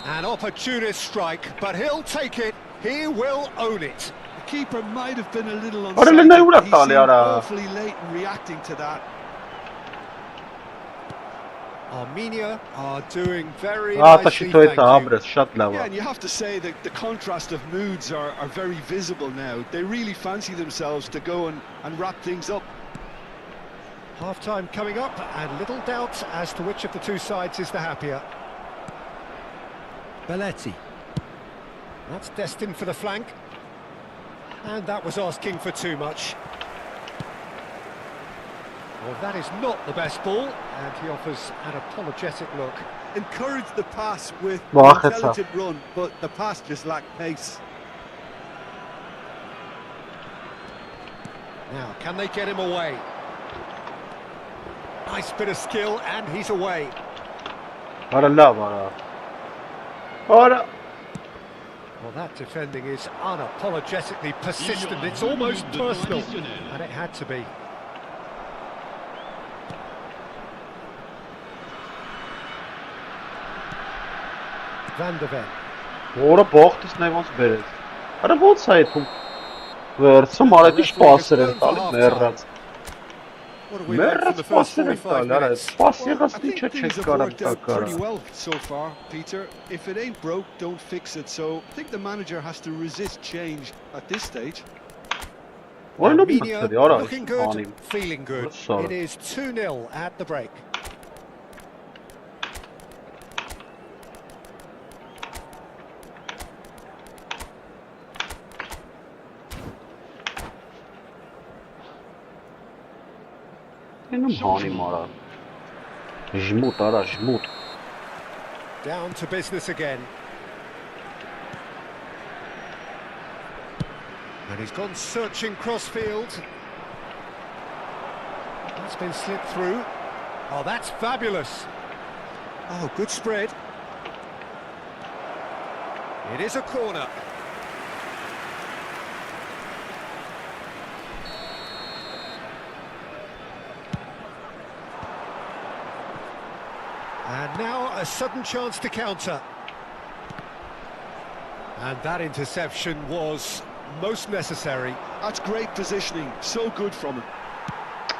An opportunist strike, but he'll take it, he will own it. The keeper might have been a little Ora le ne unsighted. He uğrattı seemed ara. awfully late in reacting to that. Armenia are doing very Ata nicely, și tu thank eta you. Abres, shut Yeah, lava. and you have to say that the contrast of moods are very visible now. They really fancy themselves to go and wrap things up. Half-time coming up, and little doubt as to which of the two sides is the happier. Belletti. That's destined for the flank. And that was asking for too much. Well, that is not the best ball, and he offers an apologetic look. Encouraged the pass with Well, an intelligent run, but the pass just lacked pace. Now, can they get him away? Nice bit of skill, and he's away. Ora lava. Ora. Well, that defending is unapologetically persistent. It's almost personal, and it had to be. Van der Ven. Ora boxtas nevans bilet. Ara volt saytum. Verso mare tiš pasere tali merrac. What have we learned from Merrac the first pasere 45 tali. Ara minutes? pasiegas I think niče things have čekaram worked out pretty takara. well so far, Peter. If it ain't broke, don't fix it. So I think the manager has to resist change at this stage. Oyunu Armenia bitirdi ara. looking good, Anim. feeling good. Sorry. It is 2-0 at the break. Benim hanim ara. Jmut ara, jmut. Down to business again. And he's gone searching crossfield. That's been slipped through. Oh, that's fabulous. Oh, good spread. It is a corner. And now a sudden chance to counter. And that interception was most necessary. That's great positioning. So good from him.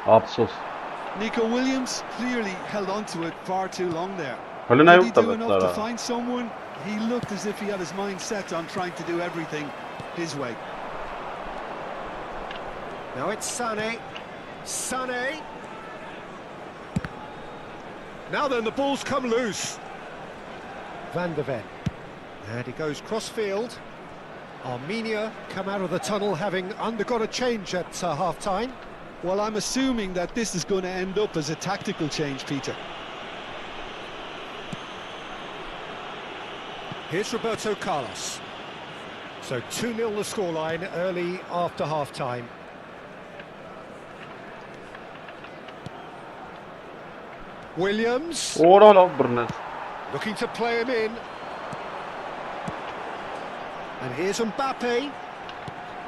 Absos. Nico Williams clearly held on to it far too long there. Öyle ne Did he yok do da enough to bekler. find someone? He looked as if he had his mind set on trying to do everything his way. Now it's Sané. Sané. Now then, the ball's come loose. Van der Ven. And he goes cross-field. Armenia come out of the tunnel having undergone a change at half-time. Well, I'm assuming that this is going to end up as a tactical change, Peter. Here's Roberto Carlos. So 2-0 the scoreline early after half-time. Williams. Ora la brnet. Looking to play him in. And here's Mbappe.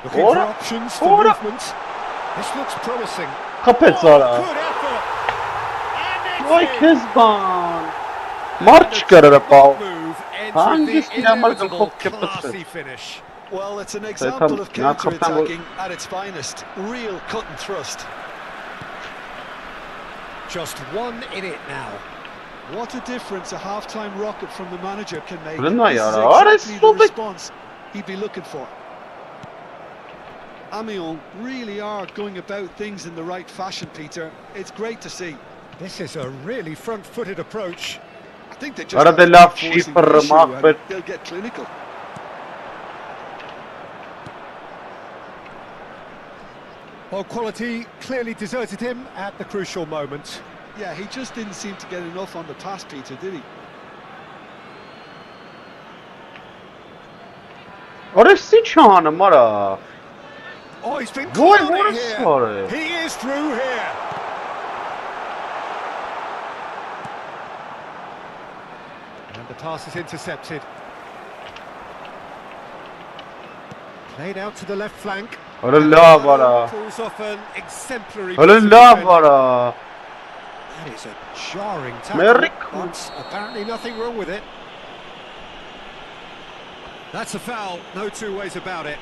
Looking for options for movement. This looks promising. Kapet Good zara. effort. Vay And it's in. Kezban. March karara pao. Move ends with Hangisi the yamal inevitable kop kepet. classy finish. Well, it's an example of counter-attacking at its finest. Real cut and thrust. Just one in it now. What a difference a half-time rocket from the manager can make. This is exactly the response he'd be looking for. Amiens really are going about things in the right fashion, Peter. It's great to see. This is a really front-footed approach. I think they just Ora have to della keep forcing cheaper the issue remark, and they'll get clinical. Well, quality clearly deserted him at the crucial moment. Yeah, he just didn't seem to get enough on the pass, Peter, did he? Ora si çana mara. Oh, he's been Boy, caught what on a it story. here. He is through here. And the pass is intercepted. Played out to the left flank. Ora lavara. Pulls off an exemplary. Ora piece of defending. lavara. That is a jarring tackle, Merry but apparently nothing wrong with it. That's a foul, no two ways about it.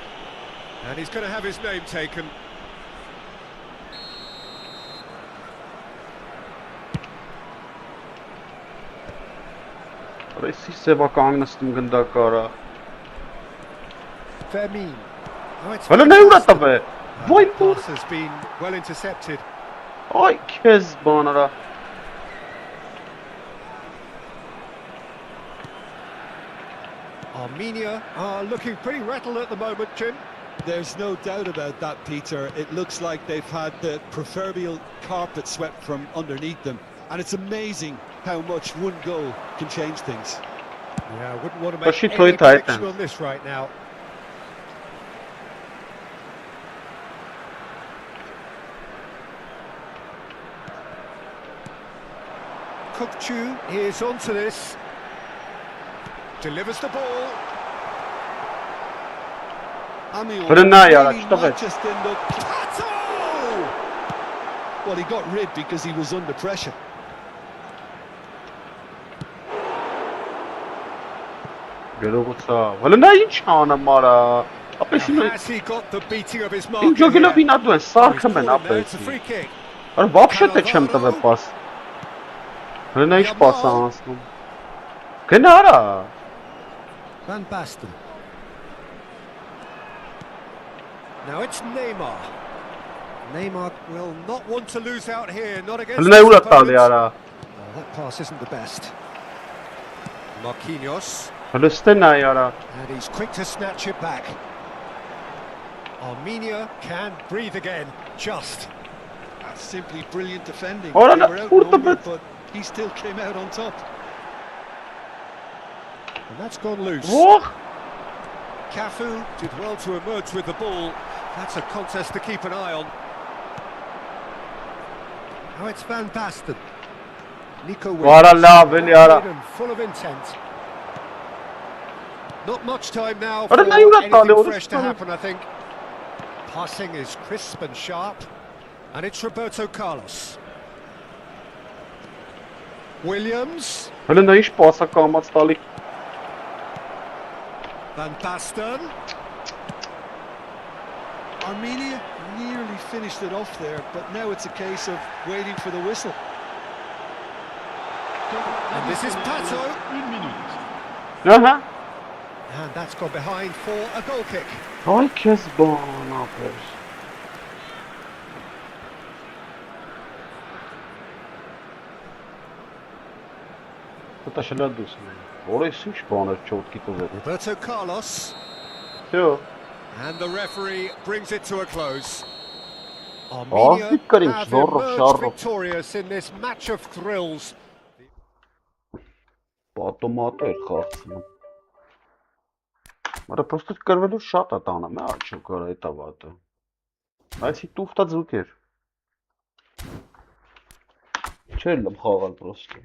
And he's going to have his name taken. Ora si sevakang nastım gındakara. Fermin. Oh, it's Hala ne uğrattı be? Vay the bu. pass has been well intercepted. Ay Kezban ora. Armenia are looking pretty rattled at the moment, Jim. There's no doubt about that, Peter. It looks like they've had the proverbial carpet swept from underneath them. And it's amazing how much one goal can change things. Yeah, I wouldn't want to But make she any told tight prediction then. on this right now. Kukçu is onto this. Delivers the ball. Amiens Ora ne ya, really işte might be. just end up... Pato! Well, he got rid because he was under pressure. Գերողացա։ Hala ne çana mara. Ապեսին Has he got the beating of his mark? ինչ ոգելով ինադու են սարքը մեն It's a free ապեսի։ kick. Ora вообще թե չեմ տվել պաս։ Hala ne iş pası ansdım. Kenara. Van Basten. Now it's Neymar. Neymar will not want to lose out here, not against Hala ne his uğrattı opponents. yara. Oh, that pass isn't the best. Marquinhos, Hala stena yara. and he's quick to snatch it back. Armenia can breathe again, just. That's simply brilliant defending. Ora They ne were vurdu outnumbered, be. but he still came out on top. And that's gone loose. Oh. Cafu did well to emerge with the ball. That's a contest to keep an eye on. Now it's Van Basten. Nico Vara Williams, lavel yara. and full of intent. Not much time now Ora for ne uğrattı anything hala, fresh to orası. happen, I think. Passing is crisp and sharp. And it's Roberto Carlos. Williams. Hala ne iş pasa kalmaz tali. Van Basten. Armenia nearly finished it off there, but now it's a case of waiting for the whistle. And this is Pato. 1 minute. Aha. And that's gone behind for a goal kick. Ay Kezban apes. Это шалядус. Ora iş bana çok kötü oldu. Roberto Carlos. Yo. And the referee brings it to a close. Armenia Aferin, have zorro, emerged şarro. victorious in this match of thrills. Պատոմատը էր խաղացվում։ Արա պրոստը կրվելու շատ է տանը, մե աչու կարա էտա վատը։ Այսի տուֆտա ձուկ էր։ Չէր լմ խաղալ պրոստը։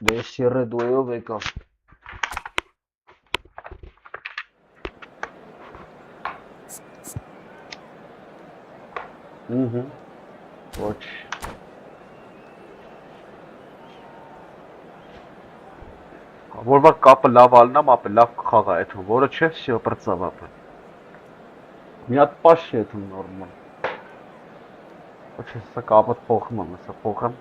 Դե սիրը դուեով եկավ։ Ոչ։ Որովհետև կապը լավ ալնամ, ապա լավ կխաղա այդ, որը չէ, всё պրծավ ապա։ Մի հատ պաշ է այդ նորմալ։ Ոչ, սա կապը փոխում եմ, սա փոխեմ։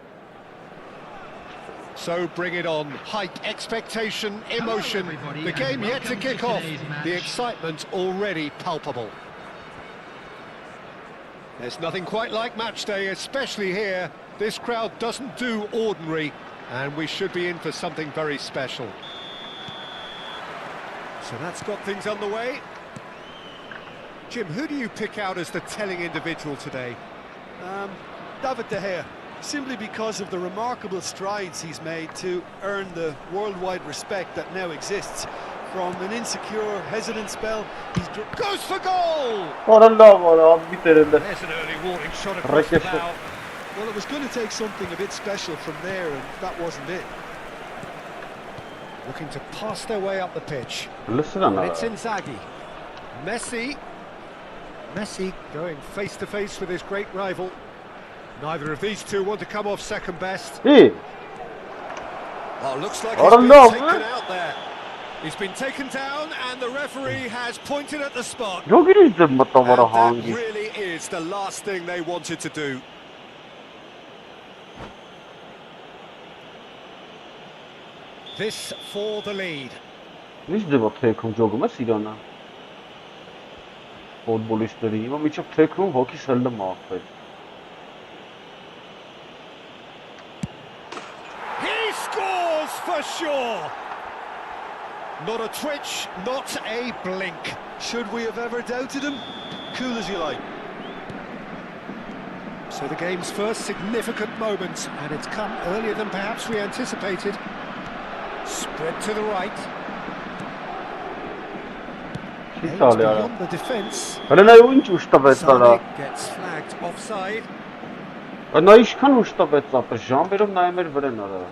So bring it on, height, expectation, emotion, the game yet to kick off, the excitement already palpable. There's nothing quite like match day, especially here. This crowd doesn't do ordinary, and we should be in for something very special. So that's got things underway. Jim, who do you pick out as the telling individual today? David De Gea, simply because of the remarkable strides he's made to earn the worldwide respect that now exists. From an insecure, hesitant spell, he Goes for goal! There's an early warning shot across the bow. Well, it was going to take something a bit special from there, and that wasn't it. Looking to pass their way up the pitch. Listen And it's Inzaghi. Messi going face to face with his great rival. Neither of these two want to come off second best. Hey. Oh, looks like he's been taken out there. He's been taken down and the referee has pointed at the spot. And that really is the last thing they wanted to do. This for the lead. Ինչ դեպք թեքում ջոգում է Սիրանը։ Ֆուտբոլիստների հիմա միջով թեքում հոգիս հլը մաղվել։ He scores for sure. Not a twitch, not a blink. Should we have ever doubted him? Cool as you like. So the game's first significant moment, and it's come earlier than perhaps we anticipated. Spread to the right. Beyond the defence. Sonic gets flagged offside. Նա ինչքան ուշ տվեց ապա ժամերով նայում էր վրան արա։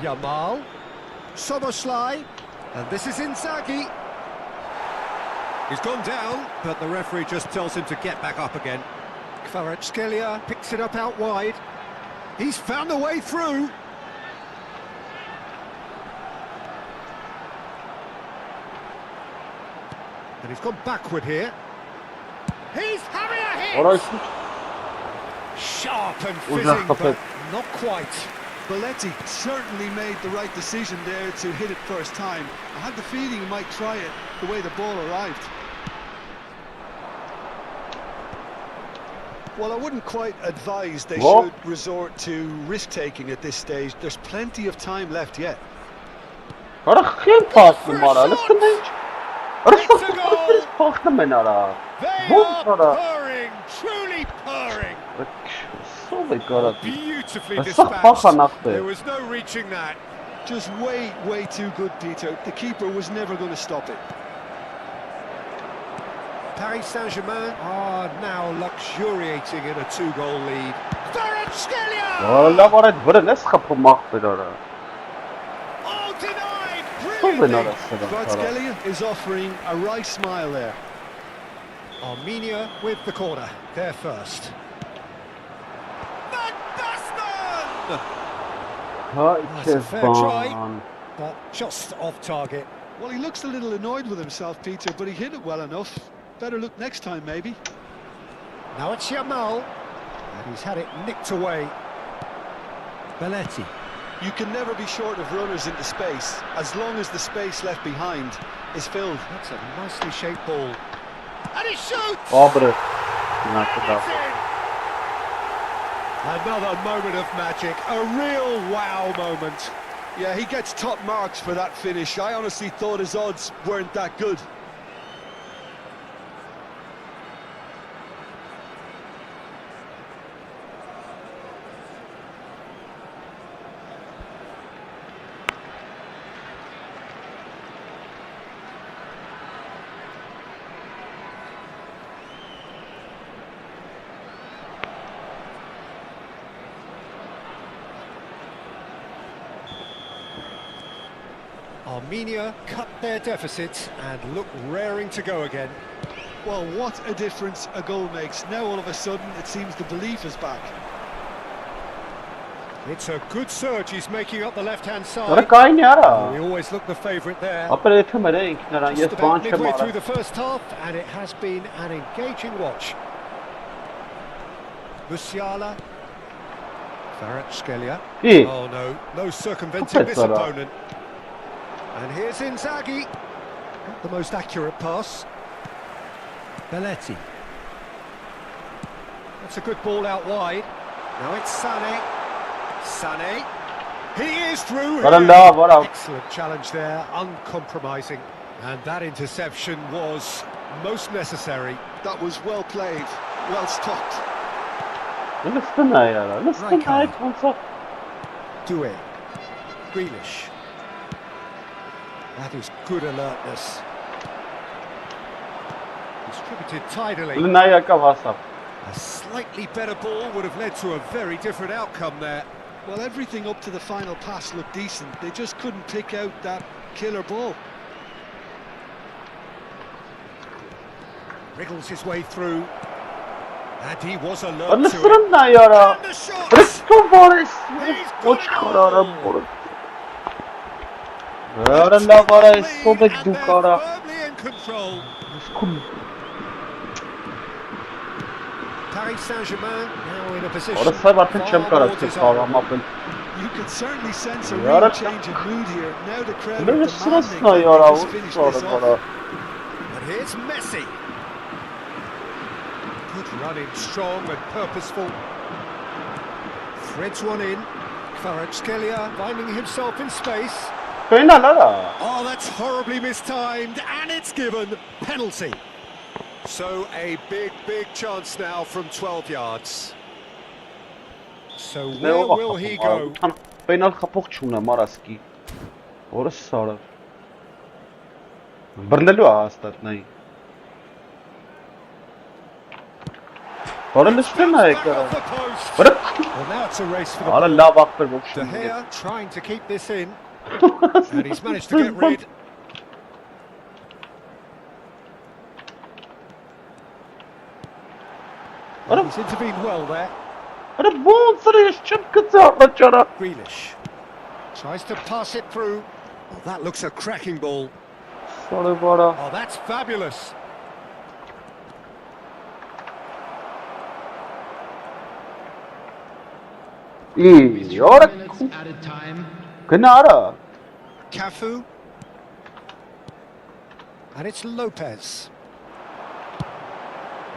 Yamal, Soboslai, and this is Inzaghi. He's gone down, but the referee just tells him to get back up again. Kvaratskhelia picks it up out wide. He's found a way through. And he's gone backward here. He's having a hit! Sharp and fizzing, but not quite. Belletti certainly made the right decision there to hit it first time. I had the feeling he might try it the way the ball arrived. Well, I wouldn't quite advise they should resort to risk-taking at this stage. There's plenty of time left yet. It's a goal! They are purring, truly purring. Beautifully dispatched. There was no reaching that. Just way too good, Peter. The keeper was never going to stop it. Paris Saint-Germain are now luxuriating in a 2-goal lead. Kvaratskhelia! Oh, denied! Brilliantly! Kvaratskhelia is offering a right smile there. Armenia with the corner. They're first. That's a fair try, but just off target. Well, he looks a little annoyed with himself, Peter, but he hit it well enough. Better look next time, maybe. Now it's Yamal, and he's had it nicked away. Belletti. You can never be short of runners into space, as long as the space left behind is filled. That's a nicely shaped ball. And he shoots! Another moment of magic, a real wow moment. Yeah, he gets top marks for that finish. I honestly thought his odds weren't that good. Armenia cut their deficit and look raring to go again. Well, what a difference a goal makes. Now all of a sudden it seems the belief is back. It's a good surge he's making up the left-hand Ora side. kay ni ara. We always look the favourite there. Apre thmere inknaran yes Just about banch midway through mara. the first half, and it has been an engaging watch. Musiala. Kvaratskhelia. Hey. Oh no circumventing this Kupetsara. opponent. And here's Inzaghi. Not the most accurate pass. Belletti. That's a good ball out wide. Now it's Sané. Sané. He is through here. Excellent challenge there, uncompromising. And that interception was most necessary. That was well played, well stopped. Listen ayara. Listen ay konsa. Doué. Grealish. That is good alertness. Distributed tidily. Linaya ka wasa. A slightly better ball would have led to a very different outcome there. Well, everything up to the final pass looked decent. They just couldn't pick out that killer ball. Wriggles his way through. And he was alert to it. Listen ayara. And the shot! Risto boris. He's Och got karara it bor. all. Ora lava is so big And du they're kara. firmly in control. Skul. Paris Saint-Germain now in a position. Ora sai vartan chem far kara more ke desirable. khava mapel. You could certainly sense a Yara- real change of mood here. Now the crowd are Listen demanding ayara. that they just finish Ora this ora. off. And here's Messi. Good running, strong and purposeful. Threads one in. Kvaratskhelia finding himself in space. Penal ara. Oh, that's horribly mistimed, and it's given. Penalty. So a big chance now from 12 yards. So where will he go? Penal khapok chuna maraski. Ora sara. Brnelu astat nahi. Ora listen ay Back kara. off the post. Ora Well, now it's a race for the ala ball. lava per De bokshun. Gea trying to keep this in, and he's managed to get rid. Ora He's intervened well there. ora bon sare chim kza rachara. Grealish tries to pass it through. Oh, that looks a cracking ball. Sare bora. Oh, that's fabulous. Ora Minutes added time. knara. Cafu. And it's Lopez.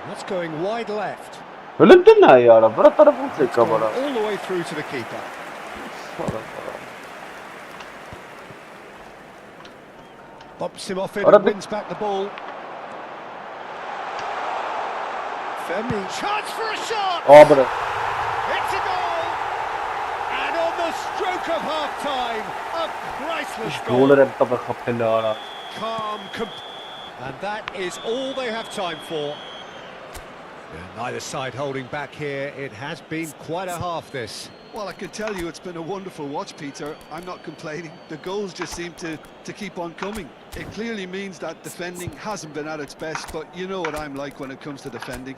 That's going wide left. Listen ayara. Bora taraf se It's gone kabara. all the way through to the keeper. Bops him off it Ora and the- wins back the ball. Femi. Chance for a shot! Oh bra. It's a goal! And on the stroke of half-time, a priceless goal. Goler em tab khapela. Calm, and that is all they have time for. Neither side holding back here. It has been quite a half, this. Well, I can tell you it's been a wonderful watch, Peter. I'm not complaining. The goals just seem to keep on coming. It clearly means that defending hasn't been at its best, but you know what I'm like when it comes to defending.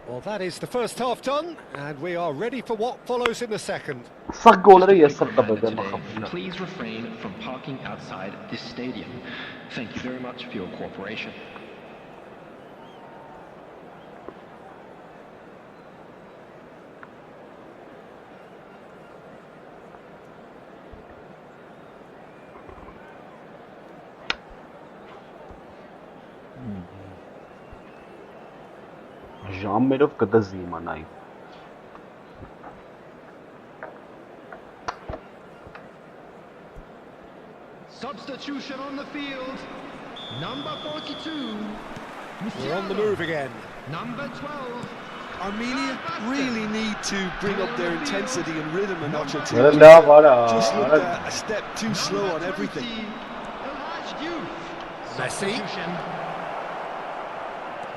Well, that is the first half done, and we are ready for what follows in the second. Sak goler yesar tab Today, ma khapela. please refrain from parking outside this stadium. Thank you very much for your cooperation. Ժամերով կդզիմանայի։ Substitution on the field. Number 42. We're on the move again. Number 12. Armenia really need to bring up their intensity and rhythm a notch or two. Լավ արա։ Just looked a step too slow on everything. Messi.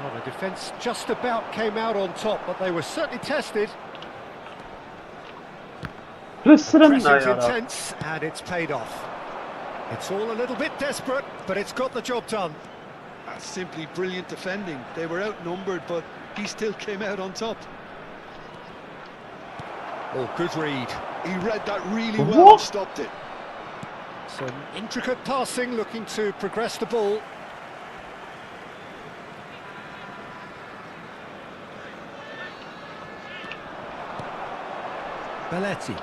Well, the defence just about came out on top, but they were certainly tested. Լսրն Pressing's այ արա։ intense, and it's paid off. It's all a little bit desperate, but it's got the job done. That's simply brilliant defending. They were outnumbered, but he still came out on top. Oh, good read. He read that really well and stopped it. Some intricate passing, looking to progress the ball. Belletti.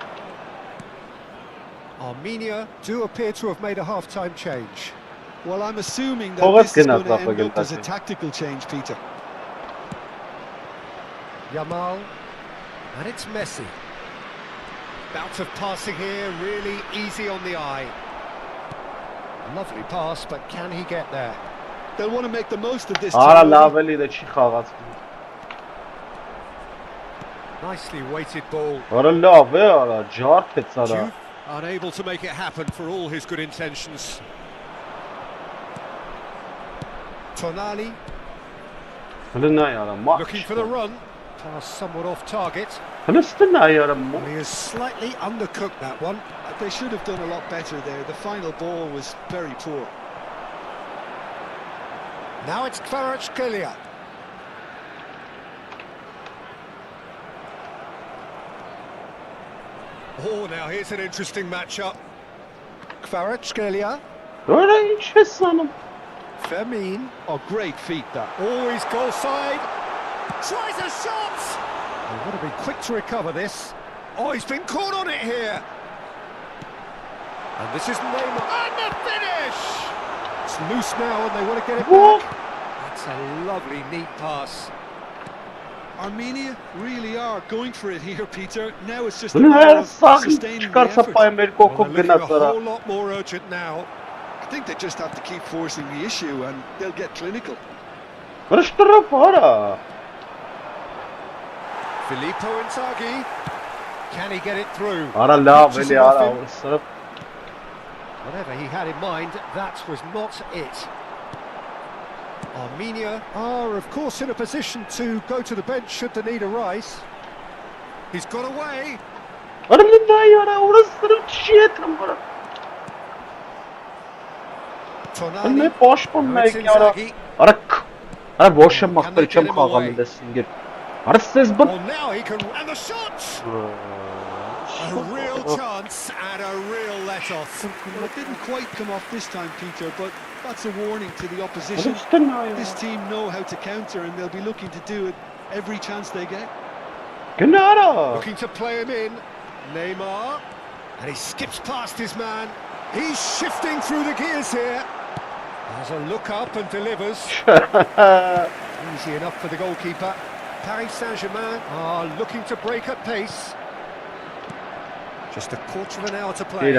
Armenia do appear to have made a half-time change. Well, I'm assuming that this is going to end up as a tactical change, Peter. Yamal, and it's Messi. Bout of passing here, really easy on the eye. Lovely pass, but can he get there? They'll want to make the most of this. Ավելի და չի խաղացվում։ Nicely weighted ball. Արա լավ է, արա, ջարդեց արա։ Unable to make it happen for all his good intentions. Tonali. Looking for the run. Pass somewhat off target. He has slightly undercooked that one. They should have done a lot better there. The final ball was very poor. Now it's Kvaratskhelia. Oh, now here's an interesting matchup. Kvaratskhelia. Fermin. Oh, great feat that. Always goal side. Tries a shot. They've got to be quick to recover this. Oh, he's been caught on it here. And this is Neymar. And the finish! It's loose now and they want to get it back. That's a lovely, neat pass. Armenia really are going for it here, Peter. Now it's just a matter of sustaining the effort. Well, they're looking a whole lot more urgent now. I think they just have to keep forcing the issue and they'll get clinical. Filippo Inzaghi. Can he get it through? Whatever he had in mind, that was not it. Armenia are, of course, in a position to go to the bench should the need arise. He's got away. Tonali. Well, now he can. And the shot! A real chance and a real let-off. Well, it didn't quite come off this time, Peter, but that's a warning to the opposition. This team know how to counter and they'll be looking to do it every chance they get. Looking to play him in. Neymar. And he skips past his man. He's shifting through the gears here. Has a look up and delivers. Easy enough for the goalkeeper. Paris Saint-Germain are looking to break at pace. Just a quarter of an hour to play.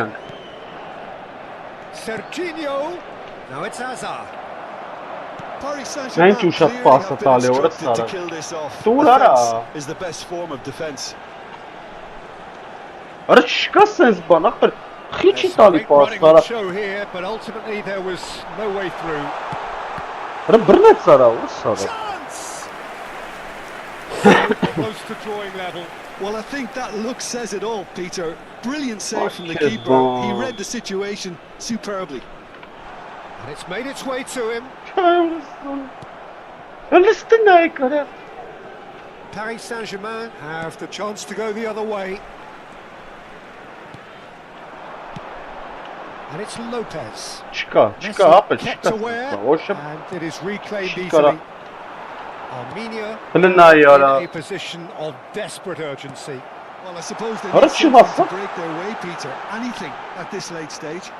Serginho. Now it's Hazard. Paris Saint-Germain clearly have been instructed to kill this off. Defense is the best form of defense. There's great running on show here, but ultimately there was no way through. Chance! Close to drawing level. Well, I think that look says it all, Peter. Brilliant save from the keeper. He read the situation superbly. And it's made its way to him. Paris Saint-Germain have the chance to go the other way. And it's Lopez. Messi kept aware, and it is reclaimed easily. Armenia in a position of desperate urgency. Well, I suppose they need something to break their way, Peter. Anything at this late stage.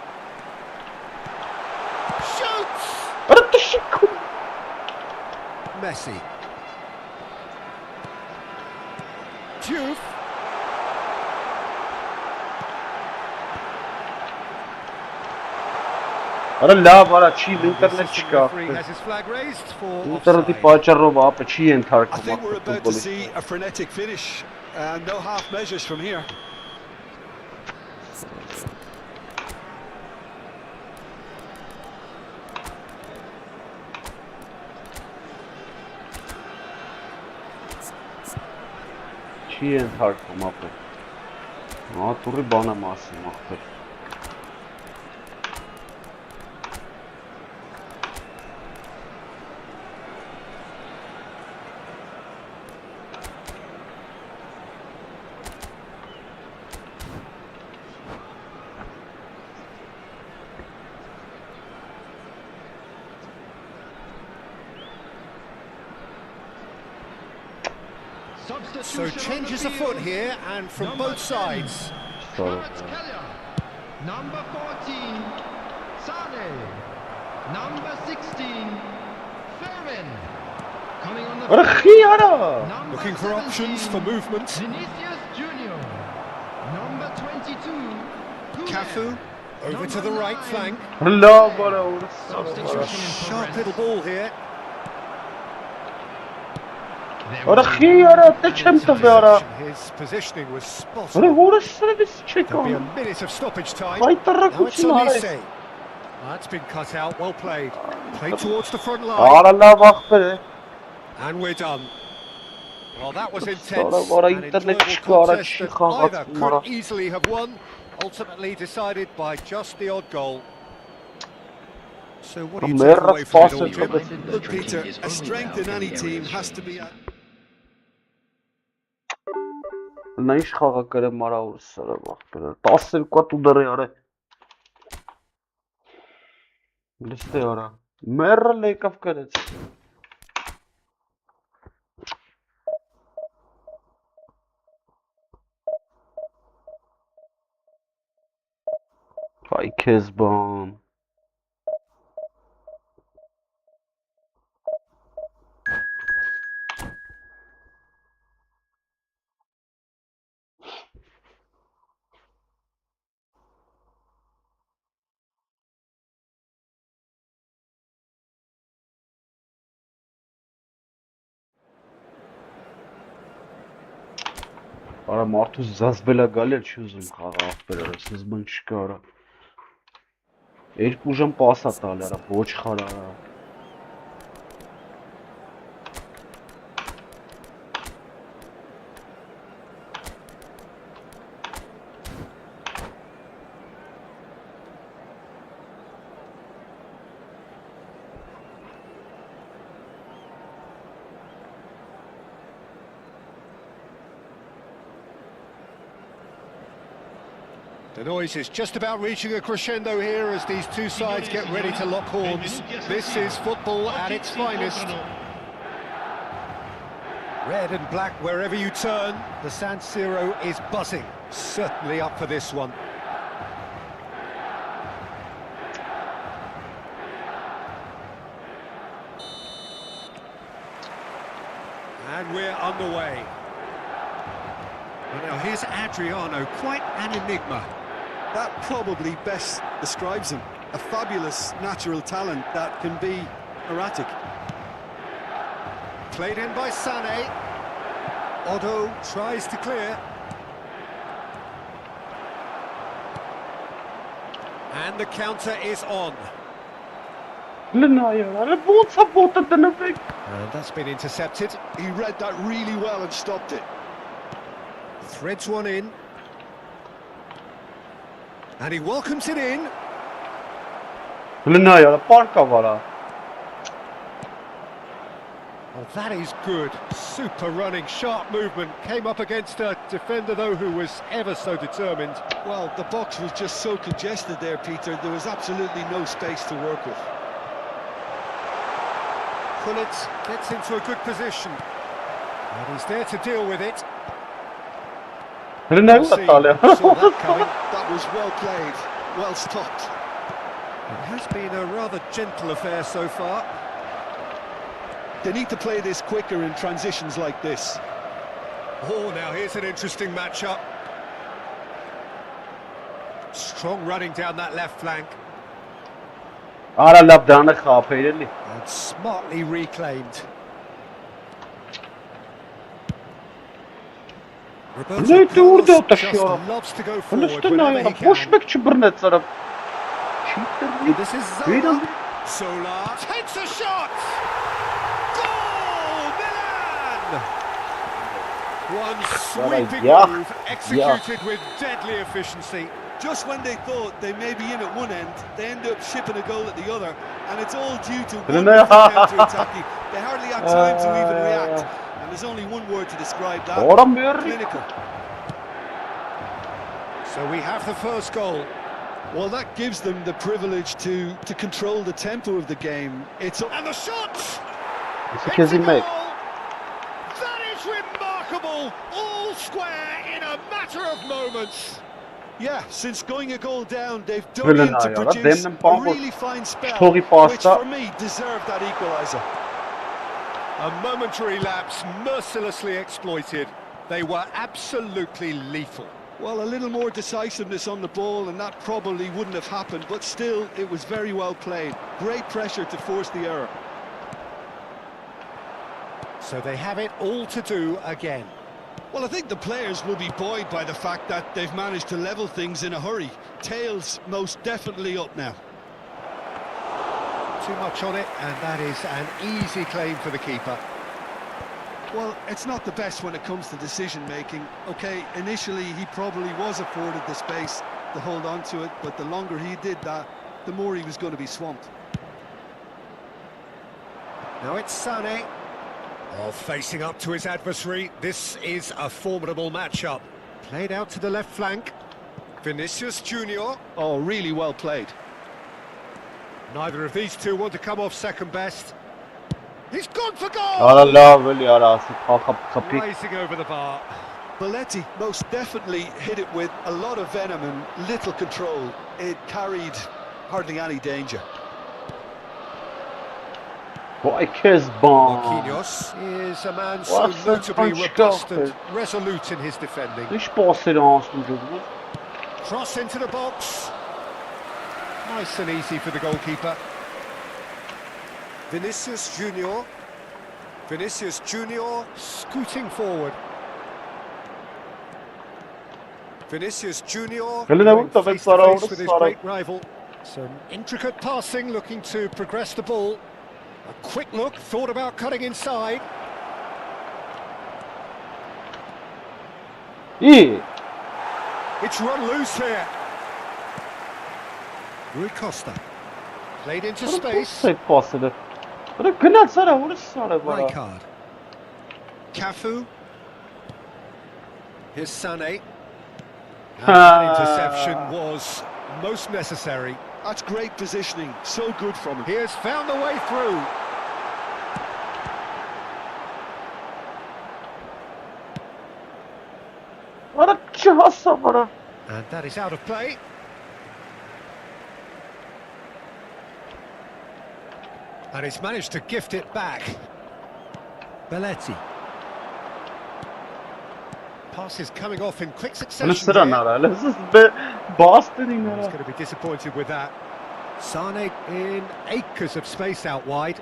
Shoots! Messi. Diouf. Referee has his flag raised for offside. I think we're about to see a frenetic finish, and no half measures from here. So changes afoot here, and from both sides. Number 14, Sane. Number 16, Fermin. Coming on the Looking for options for movement. Vinicius Junior. Number 22, Cafu over to the right flank. Substitution in Sharp progress. little ball here. His positioning was spot on. There'll be a minute of stoppage time. Now it's Olise. That's been cut out, well played. Played towards the front line. And we're done. Well, that was intense. An enjoyable contest that either could easily have won, ultimately decided by just the odd goal. So what do you take away from it all, Jim? Look, Peter, a strength in any team has to be... Նա ինչ խաղակար է մարաուր սրա բախտերը 12 կատ ուդարի արա լստե արա մերը լեկավ կրեց Վայ քեզ բան Արա մարդուս զազբելա գալել չի ուզում խաղաղ բերել, ասես բան չկա արա Երկու ժամ պասա տալ արա, ոչ խար արա The noise is just about reaching a crescendo here as these two sides get ready to lock horns. This is football at its finest. Red and black wherever you turn, the San Siro is buzzing. Certainly up for this one. And we're underway. Well, now here's Adriano, quite an enigma. That probably best describes him. A fabulous natural talent that can be erratic. Played in by Sané. Otto tries to clear. And the counter is on. And that's been intercepted. He read that really well and stopped it. Threads one in. And he welcomes it in. Well, Oh, that is good. Super running, sharp movement. Came up against a defender, though, who was ever so determined. Well, the box was just so congested there, Peter. There was absolutely no space to work with. Pullet gets into a good position. And he's there to deal with it. Saw that coming. That was well played, well stopped. It has been a rather gentle affair so far. They need to play this quicker in transitions like this. Oh, now here's an interesting matchup. Strong running down that left flank. And smartly reclaimed. Roberto just loves to go forward whenever he can. And this is Solar takes a shot! Goal! Milan! One sweeping move executed with deadly efficiency. Just when they thought they may be in at one end, they end up shipping a goal at the other, and it's all due to wonderful counter-attacking. They hardly had time to even react, and there's only one word to describe that: clinical. So we have the first goal. Well, that gives them the privilege to control the tempo of the game. And the shot! It's a goal! That is remarkable! Remarkable, all square in a matter of moments. Yeah, since going a goal down, they've dug in to produce a really fine spell, which for me deserved that equaliser. A momentary lapse mercilessly exploited. They were absolutely lethal. Well, a little more decisiveness on the ball and that probably wouldn't have happened, but still, it was very well played. Great pressure to force the error. So they have it all to do again. Well, I think the players will be buoyed by the fact that they've managed to level things in a hurry. Tails most definitely up now. Too much on it, and that is an easy claim for the keeper. Well, it's not the best when it comes to decision-making. OK, initially he probably was afforded the space to hold on to it, but the longer he did that, the more he was going to be swamped. Now it's Sané. Oh, facing up to his adversary. This is a formidable matchup. Played out to the left flank. Vinicius Junior. Oh, really well played. Neither of these two want to come off second best. He's gone for goal! Rising over the bar. Belletti most definitely hit it with a lot of venom and little control. It carried hardly any danger. Marquinhos is a man so notably robust and resolute in his defending. Cross into the box. Nice and easy for the goalkeeper. Vinicius Junior. Vinicius Junior scooting forward. Vinicius Junior going face to face with his great rival. Some intricate passing, looking to progress the ball. A quick look, thought about cutting inside. It's run loose here. Rui Costa. Played into space. Rijkaard. Cafu. Here's Sané. And that interception was most necessary. That's great positioning, so good from him. He has found the way through. And that is out of play. And he's managed to gift it back. Belletti. Passes coming off in quick succession. He's going to be disappointed with that. Sané in acres of space out wide.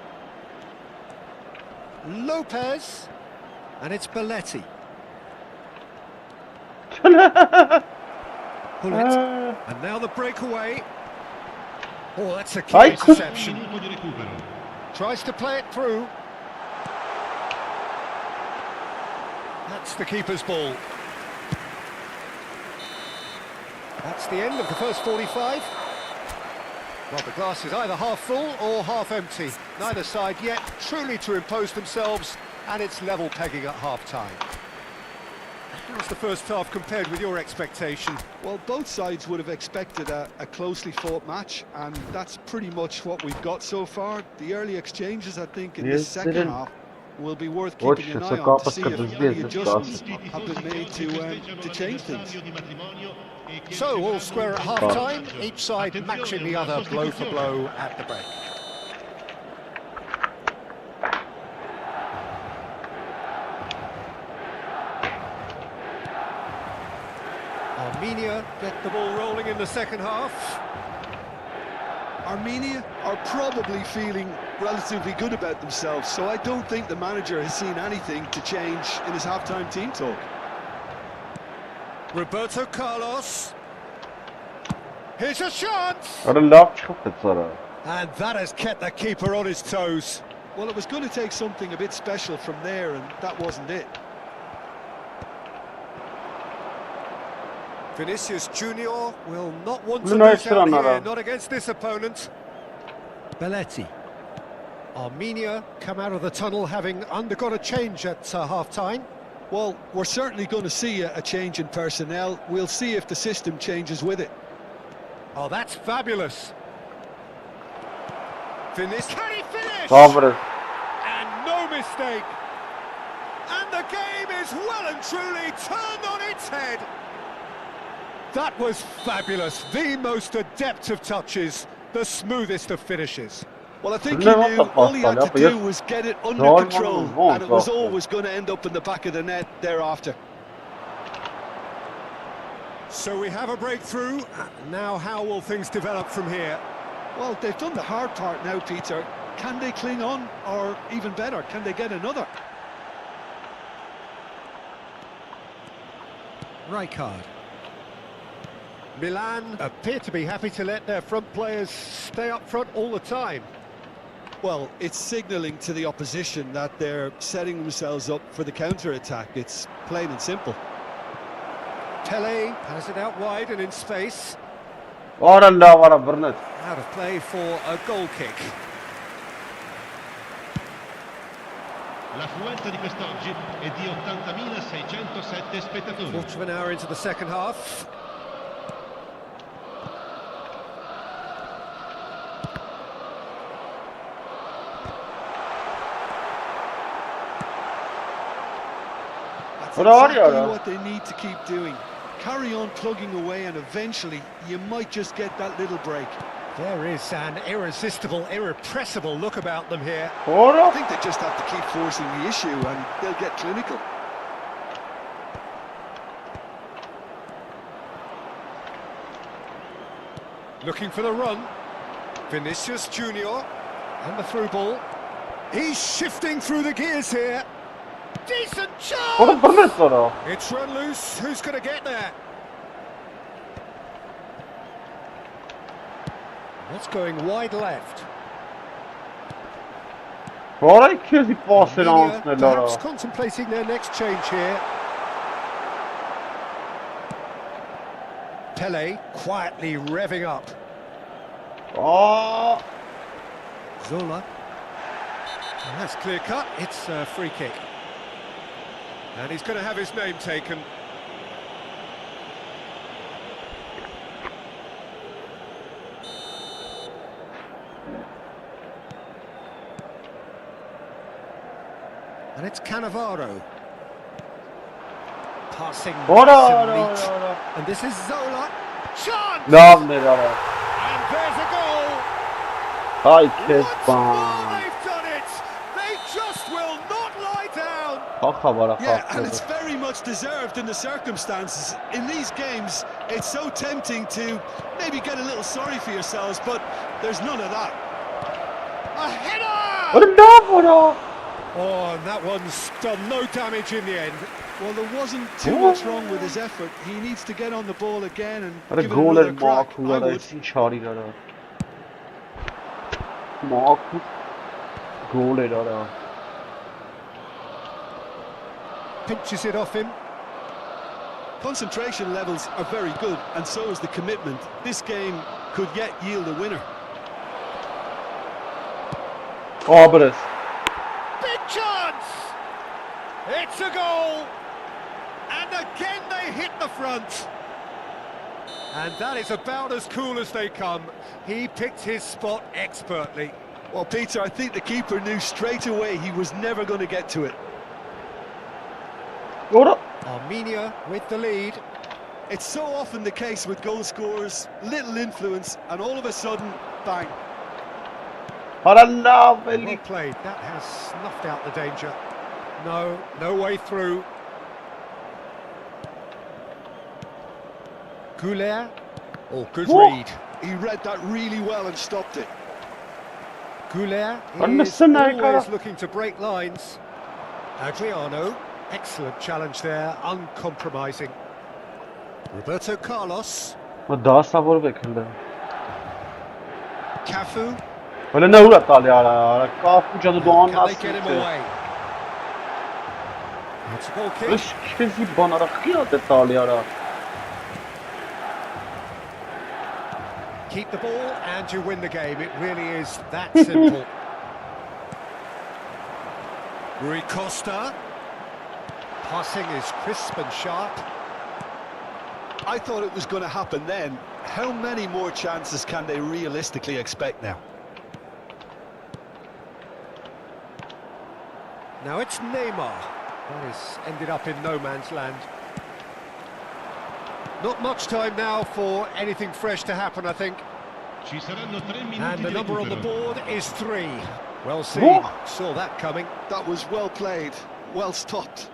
Lopez. And it's Belletti. Pull it. And now the breakaway. Oh, that's a key interception. Tries to play it through. That's the keeper's ball. That's the end of the first 45. Well, the glass is either half full or half empty. Neither side yet truly to impose themselves, and it's level pegging at half-time. How's the first half compared with your expectation? Well, both sides would have expected a closely fought match, and that's pretty much what we've got so far. The early exchanges, I think, in this second half will be worth keeping an eye on to see if any adjustments have been made to change things. So, all square at half-time, each side matching the other blow for blow at the break. Armenia get the ball rolling in the second half. Armenia are probably feeling relatively good about themselves, so I don't think the manager has seen anything to change in his half-time team talk. Roberto Carlos. Here's a chance! And that has kept the keeper on his toes. Well, it was going to take something a bit special from there, and that wasn't it. Vinicius Junior will not want to lose out here, not against this opponent. Belletti. Armenia come out of the tunnel having undergone a change at half-time. Well, we're certainly going to see a change in personnel. We'll see if the system changes with it. Oh, that's fabulous. Can he finish? And no mistake. And the game is well and truly turned on its head. That was fabulous. The most adept of touches, the smoothest of finishes. Well, I think he knew all he had to do was get it under control, and it was always going to end up in the back of the net thereafter. So we have a breakthrough. Now how will things develop from here? Well, they've done the hard part now, Peter. Can they cling on, or even better, can they get another? Rijkaard. Milan appear to be happy to let their front players stay up front all the time. Well, it's signalling to the opposition that they're setting themselves up for the counter-attack. It's plain and simple. Tele has it out wide and in space. Ora lava, Burnett. Out of play for a goal kick. L'affluenza di quest'oggi è di 80.607 spettatori. Quarter of an hour into the second half. That's exactly what they need to keep doing. Carry on plugging away, and eventually you might just get that little break. There is an irresistible, irrepressible look about them here. I think they just have to keep forcing the issue and they'll get clinical. Looking for the run. Vinicius Junior and the through ball. He's shifting through the gears here. Decent chance! It's run loose. Who's going to get there? What's going wide left? Perhaps contemplating their next change here. Pele quietly revving up. Zola. And that's clear cut. It's a free kick. And he's going to have his name taken. And it's Cannavaro. Passing nice and neat. And this is Zola. Chance! And there's a goal. Once more they've done it. They just will not lie down. Yeah, and it's very much deserved in the circumstances. In these games, it's so tempting to maybe get a little sorry for yourselves, but there's none of that. A header! Oh, and that one's done no damage in the end. Well, there wasn't too much wrong with his effort. He needs to get on the ball again and give it another crack. I would. Pinches it off him. Concentration levels are very good, and so is the commitment. This game could yet yield a winner. Big chance! It's a goal! And again they hit the front. And that is about as cool as they come. He picked his spot expertly. Well, Peter, I think the keeper knew straight away he was never going to get to it. Armenia with the lead. It's so often the case with goal scorers, little influence, and all of a sudden, bang. Well played. That has snuffed out the danger. No way through. Goulet. Oh, good read. He read that really well and stopped it. Goulet is always looking to break lines. Adriano, excellent challenge there, uncompromising. Roberto Carlos. Cafu. Can they get him away? That's a goal kick. Keep the ball and you win the game. It really is that simple. Rui Costa. Passing is crisp and sharp. I thought it was going to happen then. How many more chances can they realistically expect now? Now it's Neymar. That has ended up in no man's land. Not much time now for anything fresh to happen, I think. And the number on the board is 3. Well seen, saw that coming. That was well played, well stopped.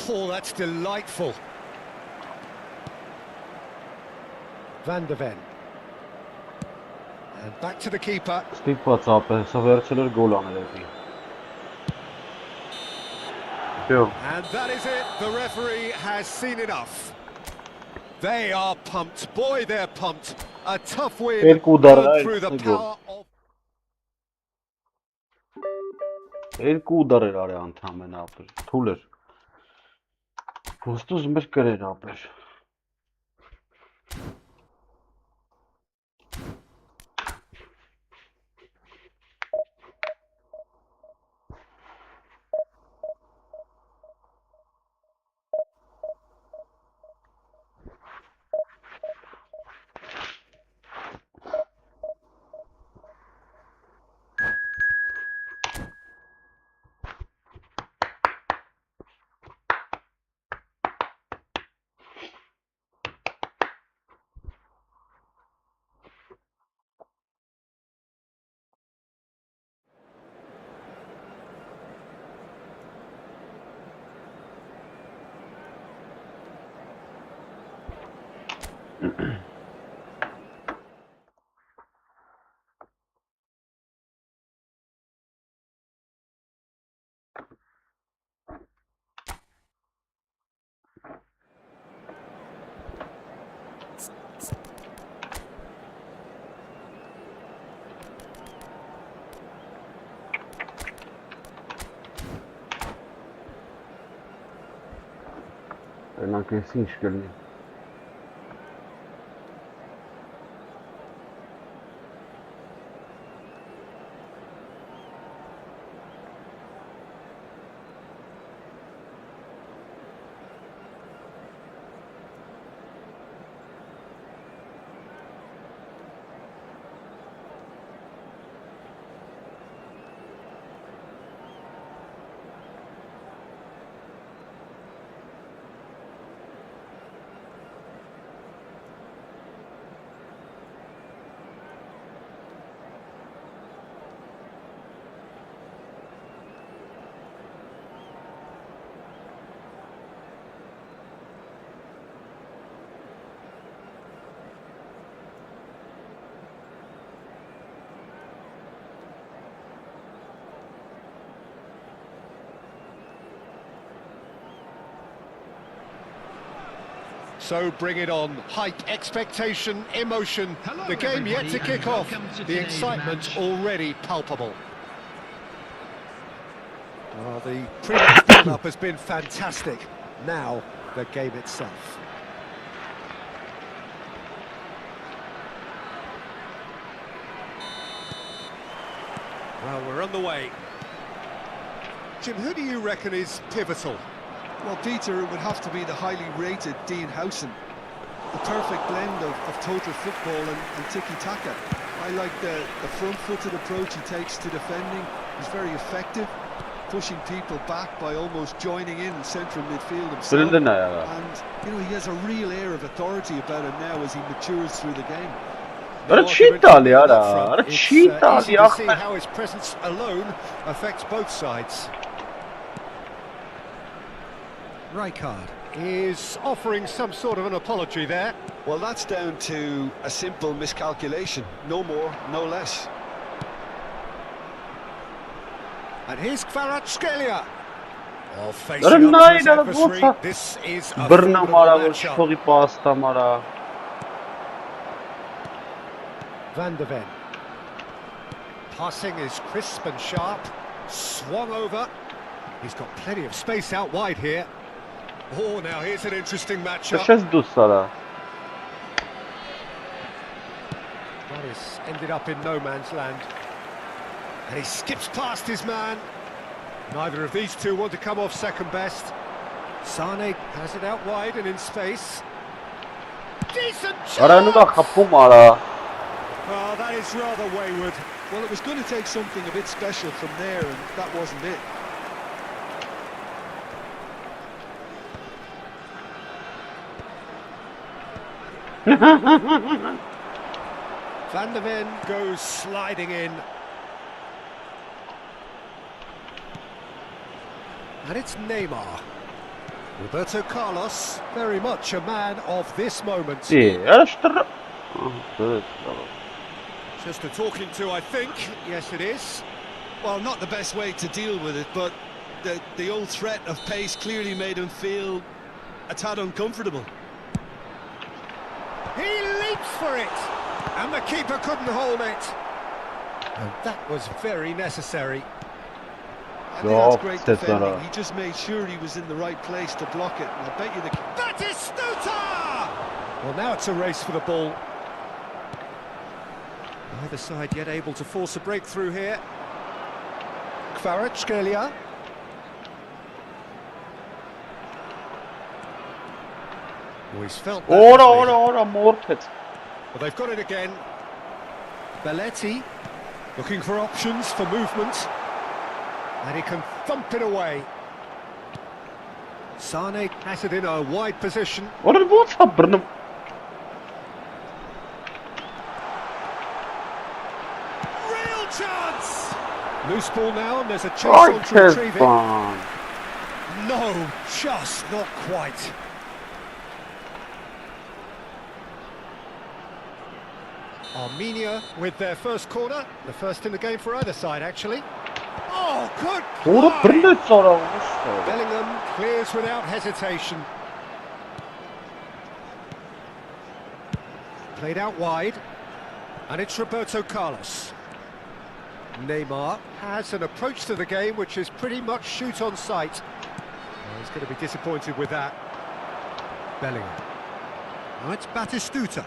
Oh, that's delightful. Van der Ven. And back to the keeper. Ստիպված ապես, վերջել էր գոլ անել էդի։ And that is it, the referee has seen enough. They are pumped, boy they're pumped. A tough win through the power of... Երկու ուդար էր արի անդամեն ապեր, թուլ էր։ Ոստուզ մեր կրեր ապեր։ Նրանք էս ինչ կլինի։ So bring it on. Hype, expectation, emotion. The game yet to kick off. The excitement already palpable. Well, the pre-match build-up has been fantastic. Now, the game itself. Well, we're on the way. Jim, who do you reckon is pivotal? Well, Peter, it would have to be the highly rated Dean Howson. The perfect blend of total football and tiki-taka. I like the front-footed approach he takes to defending. He's very effective, pushing people back by almost joining in central midfield himself. And, you know, he has a real air of authority about him now as he matures through the game. It's easy to see how his presence alone affects both sides. Rijkaard is offering some sort of an apology there. Well, that's down to a simple miscalculation. No more, no less. And here's Kvaratskhelia. Well, facing up his adversary, this is a formidable matchup. Van der Ven. Passing is crisp and sharp. Swung over. He's got plenty of space out wide here. Oh, now here's an interesting matchup. That has ended up in no man's land. And he skips past his man. Neither of these two want to come off second best. Sane has it out wide and in space. Decent chance! Well, that is rather wayward. Well, it was going to take something a bit special from there, and that wasn't it. Van der Ven goes sliding in. And it's Neymar. Roberto Carlos, very much a man of this moment. Just a talking to, I think. Yes, it is. Well, not the best way to deal with it, but the old threat of pace clearly made him feel a tad uncomfortable. He leaps for it, and the keeper couldn't hold it. And that was very necessary. I think that's great defending. He just made sure he was in the right place to block it. And I bet you the... Batistuta! Well, now it's a race for the ball. Neither side yet able to force a breakthrough here. Kvaratskhelia. Oh, he's felt that. Well, they've got it again. Belletti looking for options for movement. And he can thump it away. Sane has it in a wide position. Real chance! Loose ball now, and there's a chance on to retrieve it. No, just not quite. Armenia with their first corner, the first in the game for either side, actually. Oh, good play. Bellingham clears without hesitation. Played out wide, and it's Roberto Carlos. Neymar has an approach to the game which is pretty much shoot on sight. Oh, he's going to be disappointed with that. Bellingham. Now it's Batistuta.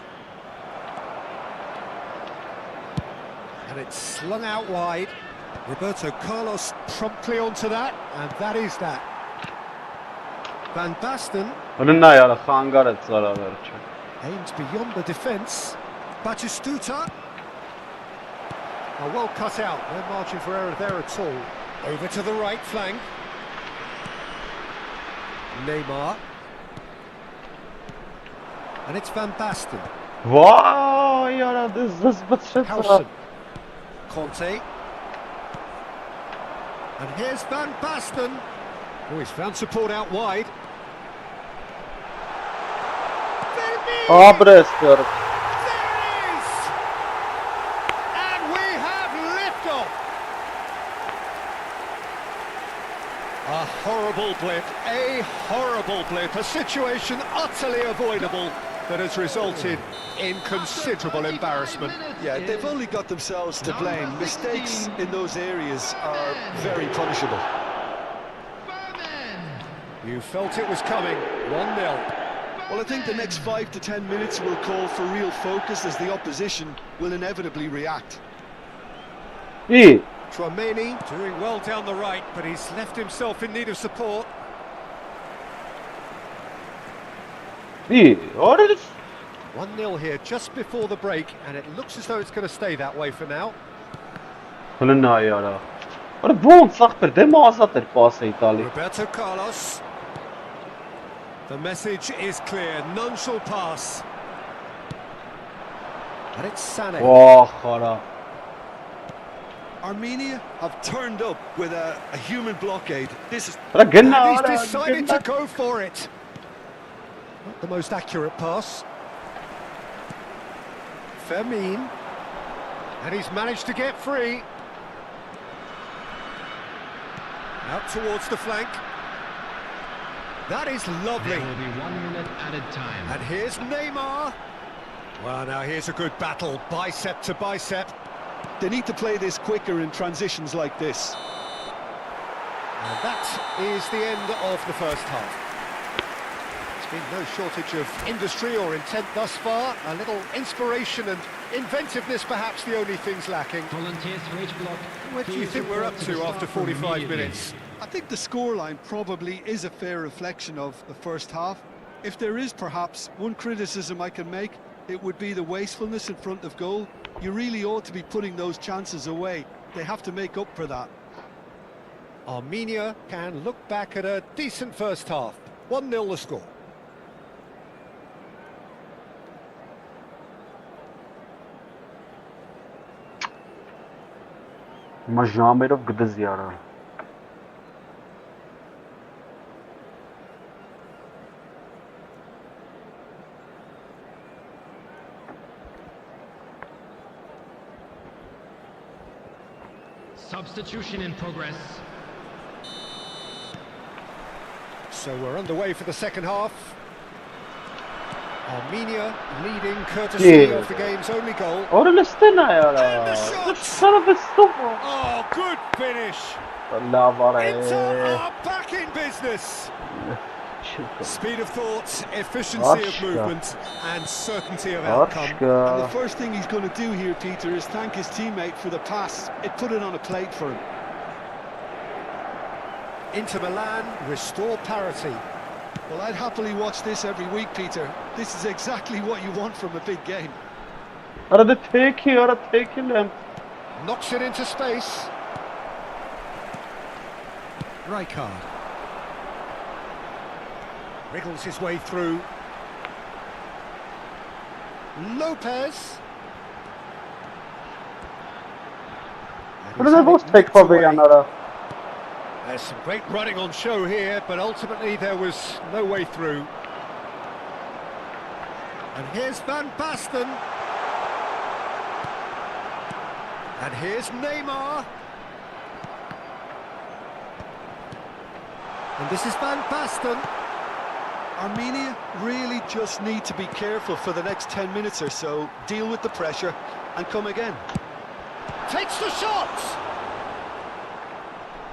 And it's slung out wide. Roberto Carlos promptly onto that, and that is that. Van Basten aims beyond the defence. Batistuta. Oh, well cut out, no margin for error there at all. Over to the right flank. Neymar. And it's Van Basten. Howson. Conte. And here's Van Basten. Oh, he's found support out wide. There it is! And we have liftoff. A horrible blip, a situation utterly avoidable that has resulted in considerable embarrassment. Yeah, they've only got themselves to blame. Mistakes in those areas are very punishable. You felt it was coming, 1-0. Well, I think the next 5 to 10 minutes will call for real focus as the opposition will inevitably react. Tchouaméni doing well down the right, but he's left himself in need of support. 1-0 here just before the break, and it looks as though it's going to stay that way for now. Roberto Carlos. The message is clear, none shall pass. And it's Sané. Armenia have turned up with a human blockade. This is... And he's decided to go for it. Not the most accurate pass. Fermin. And he's managed to get free. Out towards the flank. That is lovely. There will be 1 minute added time. And here's Neymar. Well, now here's a good battle, bicep to bicep. They need to play this quicker in transitions like this. And that is the end of the first half. There's been no shortage of industry or intent thus far. A little inspiration and inventiveness, perhaps the only things lacking. What do you think we're up to after 45 minutes? I think the scoreline probably is a fair reflection of the first half. If there is perhaps one criticism I can make, it would be the wastefulness in front of goal. You really ought to be putting those chances away. They have to make up for that. Armenia can look back at a decent first half. 1-0 the score. Հիմա ժամերով գդզի արա։ Substitution in progress. So we're underway for the second half. Armenia leading courtesy of the game's only goal. Օրենստենա արա։ And the shot! Սարը ստոպ։ Oh, good finish. Լավա Inter է։ are back in business. Speed of thought, efficiency of movement, and certainty of outcome. And the first thing he's going to do here, Peter, is thank his teammate for the pass. It put it on a plate for him. Inter Milan restore parity. Well, I'd happily watch this every week, Peter. This is exactly what you want from a big game. Արա դե թեքի, արա թեքին եմ։ Knocks it into space. Rijkaard. Wriggles his way through. Lopez. Արա դե ո՞ց թեք փավեյան արա։ There's some great running on show here, but ultimately there was no way through. And here's Van Basten. And here's Neymar. And this is Van Basten. Armenia really just need to be careful for the next 10 minutes or so, deal with the pressure and come again. Takes the shot.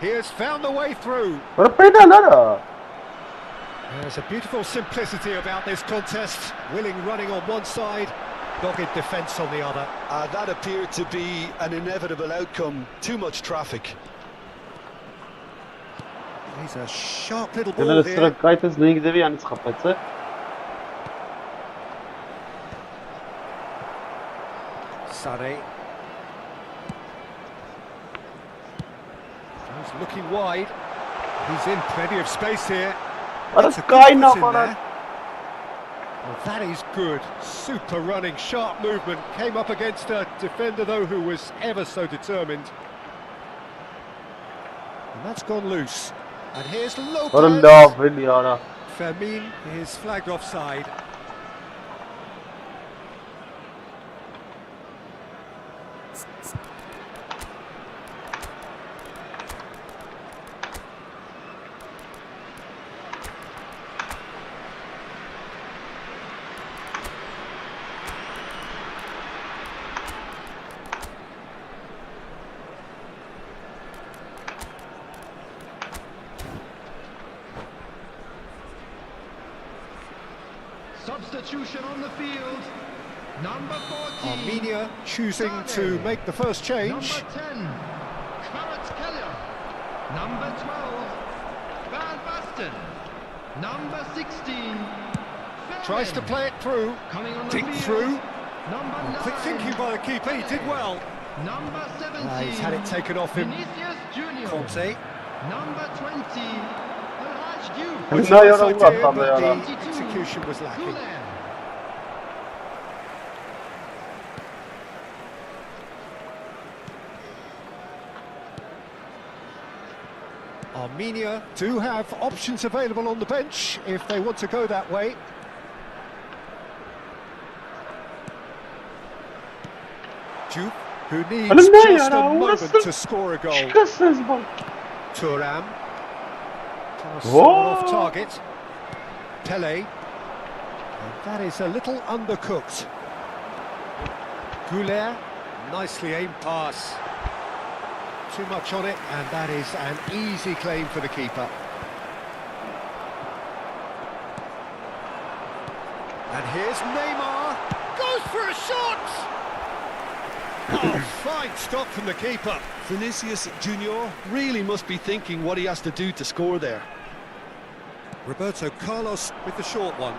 He has found the way through. Արա պենալ արա։ There's a beautiful simplicity about this contest. Willing running on one side, dogged defence on the other. That appeared to be an inevitable outcome. Too much traffic. He's a sharp little ball Դեռ here. սրակայտես նույն ձևի անից խփեց է։ Sané. He's looking wide. He's in plenty of space here. Արա That's a good կայնա pass in արա։ there. Well, that is good. Super running, sharp movement. Came up against a defender, though, who was ever so determined. And that's gone loose. And here's Արա Lopez. լավ էլի արա։ Fermin is flagged offside. Substitution on the field. Number 14. Armenia choosing to make the first change. Number 10. Kvaratskhelia. Number 12. Van Basten. Number 16. Tries to play it through. Coming on the Dig field. through. Number 9. Quick thinking by the keeper. He did well. Number 17. He's had it taken off him. Vinicius Junior. Conte. Number 20. Alik-GAMING. Was a No, nice you're not idea, right, but you're the not. execution was lacking. Armenia do have options available on the bench if they want to go that way. Duke, who needs just a moment to score a goal. Չկսես բան։ Thuram. Pass off target. Pele. And that is a little undercooked. Goulet. Nicely aimed pass. Too much on it, and that is an easy claim for the keeper. And here's Neymar. Goes for a shot! Oh, fine stop from the keeper. Vinicius Junior really must be thinking what he has to do to score there. Roberto Carlos with the short one.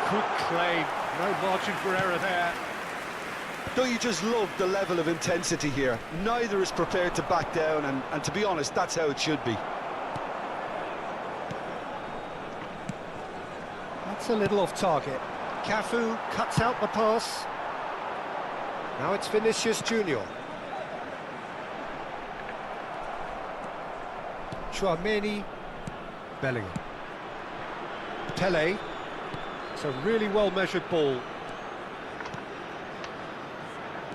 Good claim, no margin for error there. Don't you just love the level of intensity here? Neither is prepared to back down, and to be honest, that's how it should be. That's a little off target. Cafu cuts out the pass. Now it's Vinicius Junior. Chouameni, Bellingham. Pele. It's a really well-measured ball.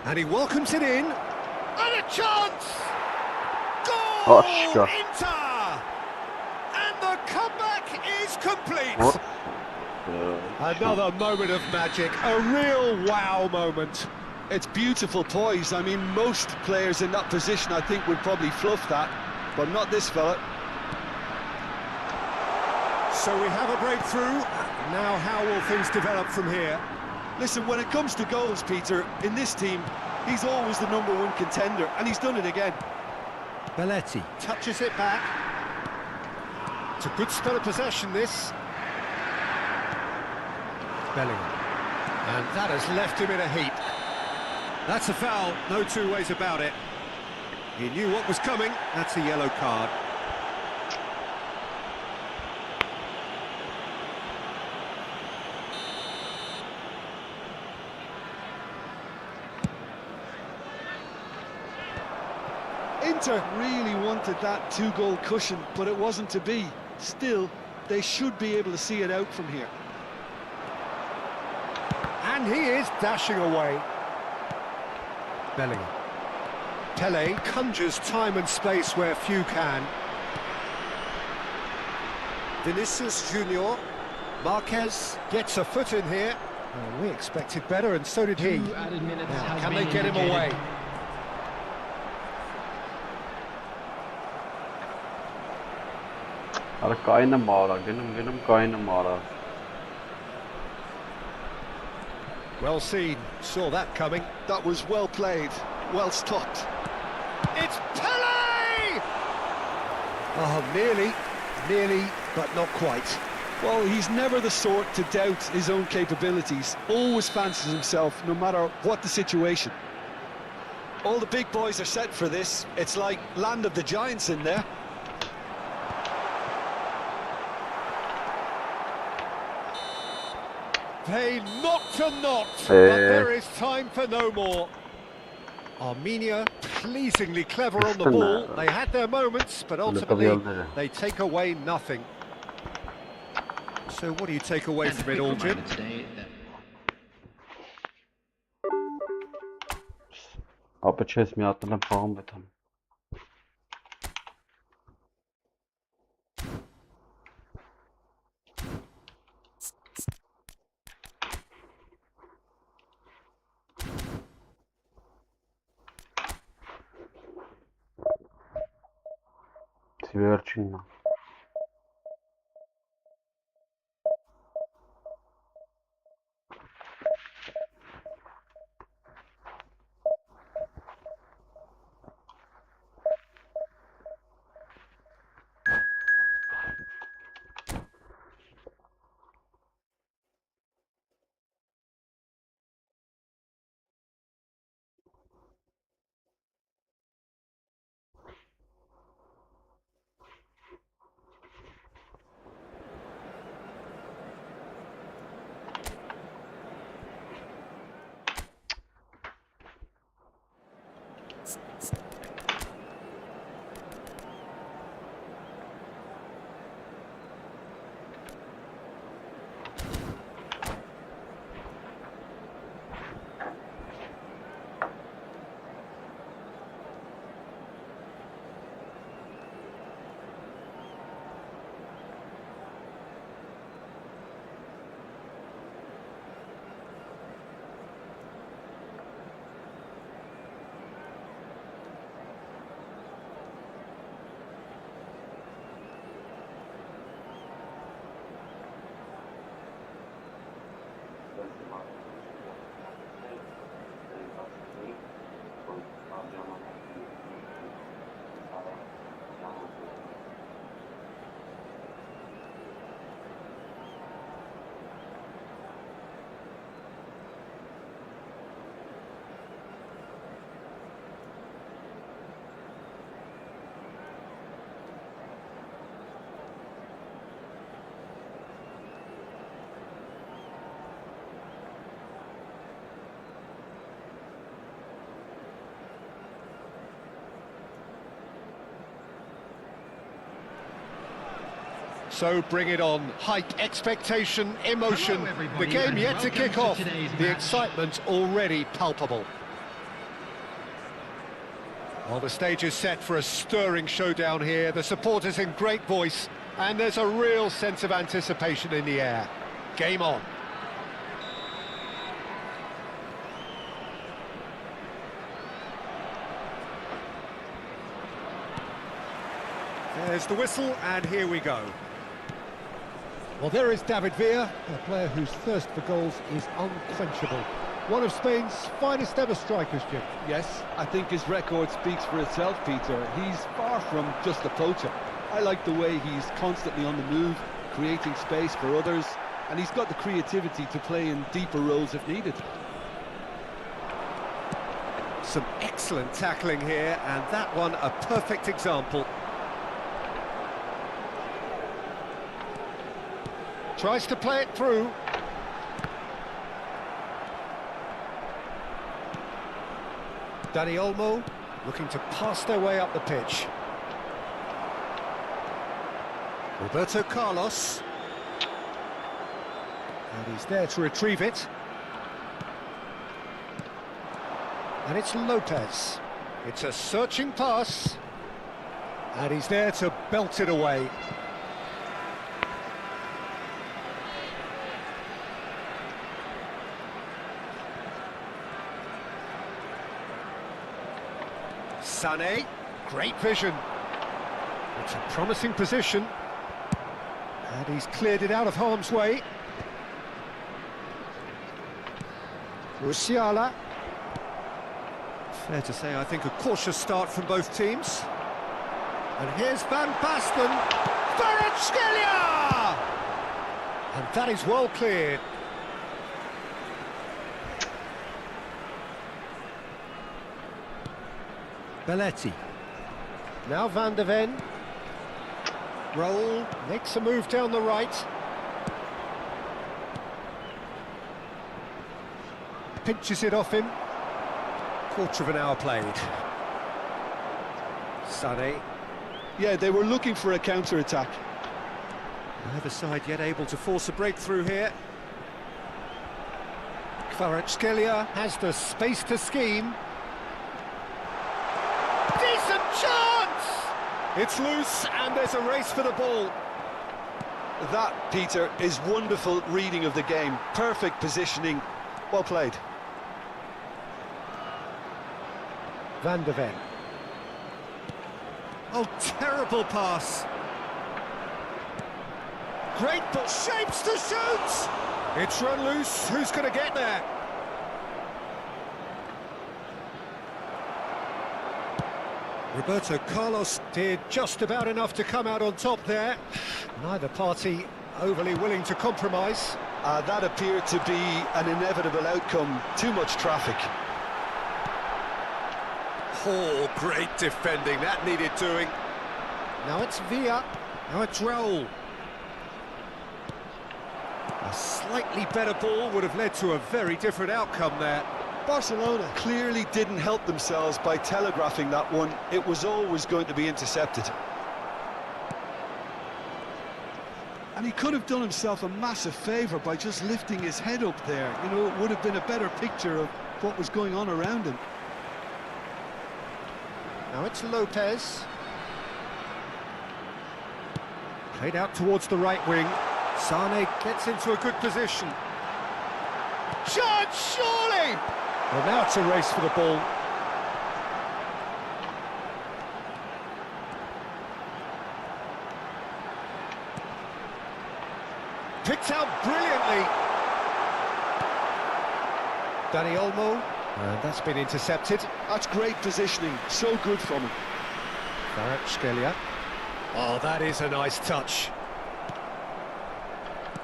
And he welcomes it in. And a chance! Goal! Inter! And the comeback is complete. Another moment of magic, a real wow moment. It's beautiful poise. I mean, most players in that position, I think, would probably fluff that, but not this fella. So we have a breakthrough. Now how will things develop from here? Listen, when it comes to goals, Peter, in this team, he's always the #1 contender, and he's done it again. Belletti touches it back. It's a good spell of possession, this. Bellingham. And that has left him in a heap. That's a foul, no two ways about it. He knew what was coming, that's a yellow card. Inter really wanted that 2-goal cushion, but it wasn't to be. Still, they should be able to see it out from here. And he is dashing away. Bellingham. Pele conjures time and space where few can. Vinicius Junior. Marquez gets a foot in here. Well, we expected better, and so did he. Now, can they get him away? Ara kaina mara, ginem kaina mara. Well seen, saw that coming. That was well played, well stopped. It's Pele! Oh, nearly, but not quite. Well, he's never the sort to doubt his own capabilities. Always fancies himself, no matter what the situation. All the big boys are set for this. It's like Land of the Giants in there. They knocked a knot, but there is time for no more. Armenia pleasingly clever on the ball. They had their moments, but ultimately they take away nothing. So what do you take away from it all, Jim? Ապեչես մի հատ եմ փողում բթամ։ Վերջինն է։ So bring it on. Hype, expectation, emotion. Hello, everybody, The game and yet to welcome kick to off. today's The match. excitement already palpable. Well, the stage is set for a stirring showdown here. The supporters in great voice, and there's a real sense of anticipation in the air. Game on. There's the whistle, and here we go. Well, there is David Villa, a player whose thirst for goals is unquenchable. One of Spain's finest ever strikers, Jim. Yes, I think his record speaks for itself, Peter. He's far from just a poacher. I like the way he's constantly on the move, creating space for others, and he's got the creativity to play in deeper roles if needed. Some excellent tackling here, and that one a perfect example. Tries to play it through. Dani Olmo looking to pass their way up the pitch. Roberto Carlos. And he's there to retrieve it. And it's Lopez. It's a searching pass. And he's there to belt it away. Sané, great vision. It's a promising position. And he's cleared it out of harm's way. Musiala. Fair to say, I think a cautious start from both teams. And here's Van Basten. Kvaratskhelia! And that is well cleared. Belletti. Now Van de Ven. Roll, makes a move down the right. Pinches it off him. Quarter of an hour played. Sané. Yeah, they were looking for a counter-attack. Neither side yet able to force a breakthrough here. Kvaratskhelia has the space to scheme. Decent chance! It's loose, and there's a race for the ball. That, Peter, is wonderful reading of the game. Perfect positioning. Well played. Van de Ven. Oh, terrible pass. Great ball, shapes to shoot! It's run loose, who's going to get there? Roberto Carlos did just about enough to come out on top there. Neither party overly willing to compromise. That appeared to be an inevitable outcome. Too much traffic. Oh, great defending, that needed doing. Now it's Villa, now it's Raul. A slightly better ball would have led to a very different outcome there. Barcelona clearly didn't help themselves by telegraphing that one. It was always going to be intercepted. And he could have done himself a massive favour by just lifting his head up there. You know, it would have been a better picture of what was going on around him. Now it's Lopez. Played out towards the right wing. Sané gets into a good position. Chance, surely! Well, now it's a race for the ball. Picked out brilliantly. Dani Olmo, and that's been intercepted. That's great positioning, so good from him. Kvaratskhelia. Oh, that is a nice touch.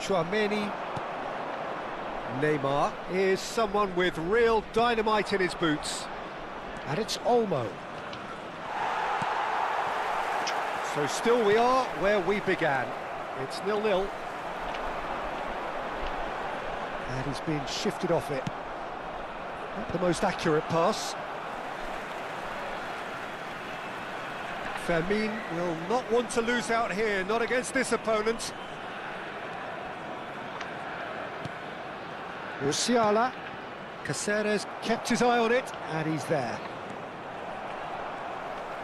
Chouameni. Neymar is someone with real dynamite in his boots. And it's Olmo. So still we are where we began. It's 0-0. And he's been shifted off it. Not the most accurate pass. Fermin will not want to lose out here, not against this opponent. Musiala. Caceres kept his eye on it, and he's there.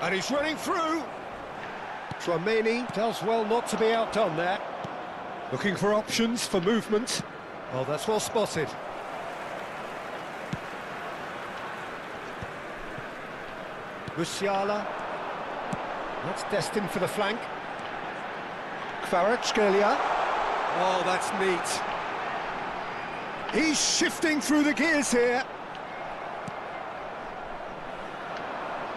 And he's running through. Tchouaméni does well not to be outdone there. Looking for options for movement. Oh, that's well spotted. Musiala. That's destined for the flank. Kvaratskhelia. Oh, that's neat. He's shifting through the gears here.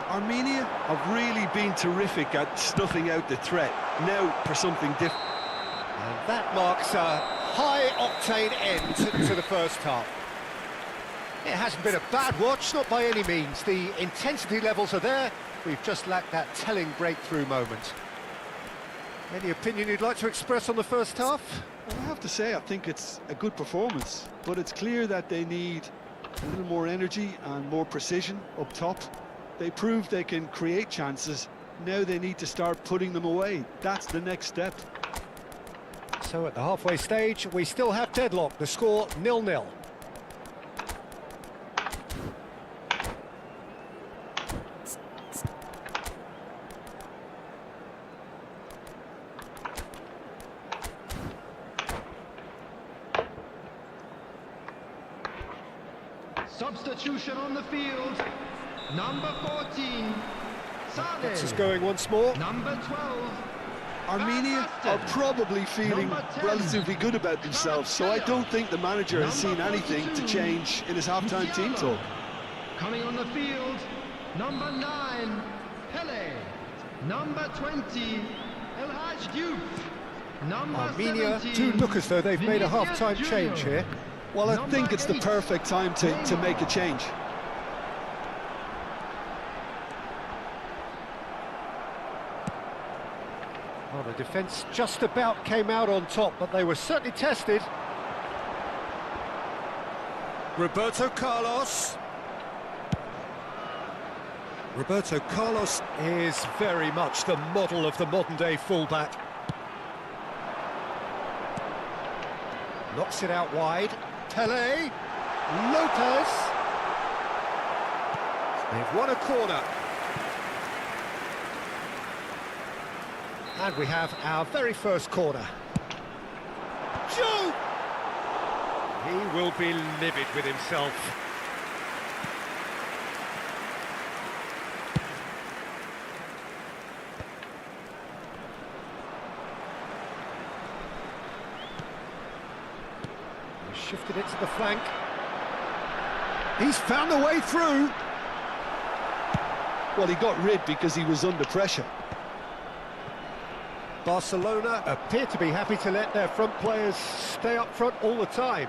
Armenia have really been terrific at snuffing out the threat. Now for something different. And that marks a high-octane end to the first half. It hasn't been a bad watch, not by any means. The intensity levels are there. We've just lacked that telling breakthrough moment. Any opinion you'd like to express on the first half? Well, I have to say, I think it's a good performance, but it's clear that they need a little more energy and more precision up top. They proved they can create chances. Now they need to start putting them away. That's the next step. So at the halfway stage, we still have deadlock. The score 0-0. Substitution on the field. Number 14, Sane. Gets us going once more. Number 12, Armenia are probably feeling relatively good about themselves, so I don't think the manager has seen anything to change in his half-time team talk. coming on the field. Number 9, Pele. Number 20, El Haj Diouf. Number Armenia 17, do look as though they've made a Vinicius half-time Junior. change here. Well, I think it's the perfect time to make a change. Well, the defence just about came out on top, but they were certainly tested. Roberto Carlos. Roberto Carlos is very much the model of the modern-day fullback. Knocks it out wide. Pele. Lopez. They've won a corner. And we have our very first corner. Joe! He will be livid with himself. He shifted it to the flank. He's found a way through. Well, he got rid because he was under pressure. Barcelona appear to be happy to let their front players stay up front all the time.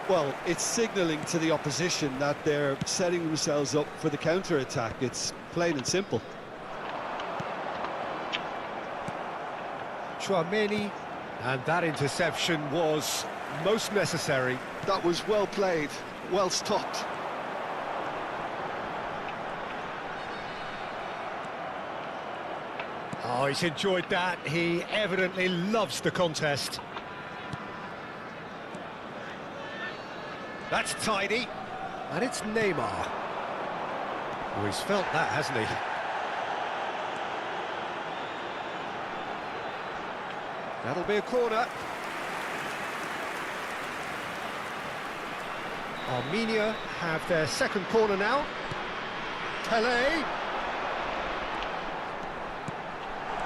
Well, it's signalling to the opposition that they're setting themselves up for the counter-attack. It's plain and simple. Tchouaméni, and that interception was most necessary. That was well played, well stopped. Oh, he's enjoyed that. He evidently loves the contest. That's tidy. And it's Neymar. Oh, he's felt that, hasn't he? That'll be a corner. Armenia have their second corner now. Pele.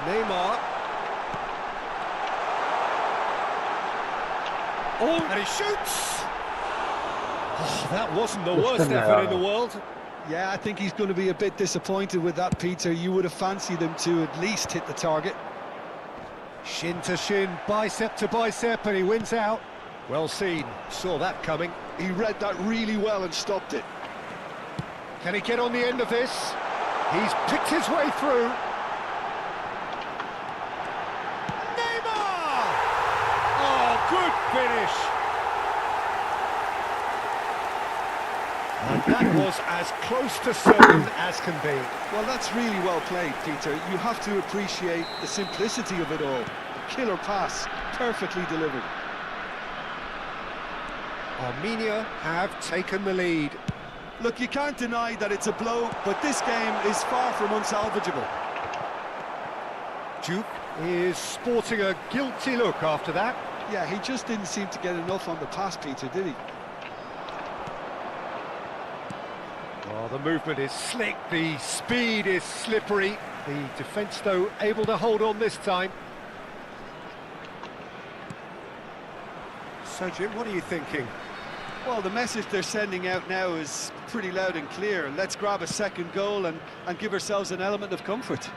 Neymar. Oh, and he shoots! Oh, that wasn't the worst effort in the world. Yeah, I think he's going to be a bit disappointed with that, Peter. You would have fancied him to at least hit the target. Shin to shin, bicep to bicep, and he wins out. Well seen, saw that coming. He read that really well and stopped it. Can he get on the end of this? He's picked his way through. Neymar! Oh, good finish. And That was as close to certain as can be. Well, that's really well played, Peter. You have to appreciate the simplicity of it all. A killer pass, perfectly delivered. Armenia have taken the lead. Look, you can't deny that it's a blow, but this game is far from unsalvageable. Duke is sporting a guilty look after that. Yeah, he just didn't seem to get enough on the pass, Peter, did he? Oh, the movement is slick, the speed is slippery. The defence, though, able to hold on this time. So, Jim, what are you thinking? Well, the message they're sending out now is pretty loud and clear. Let's grab a second goal and give ourselves an element of comfort.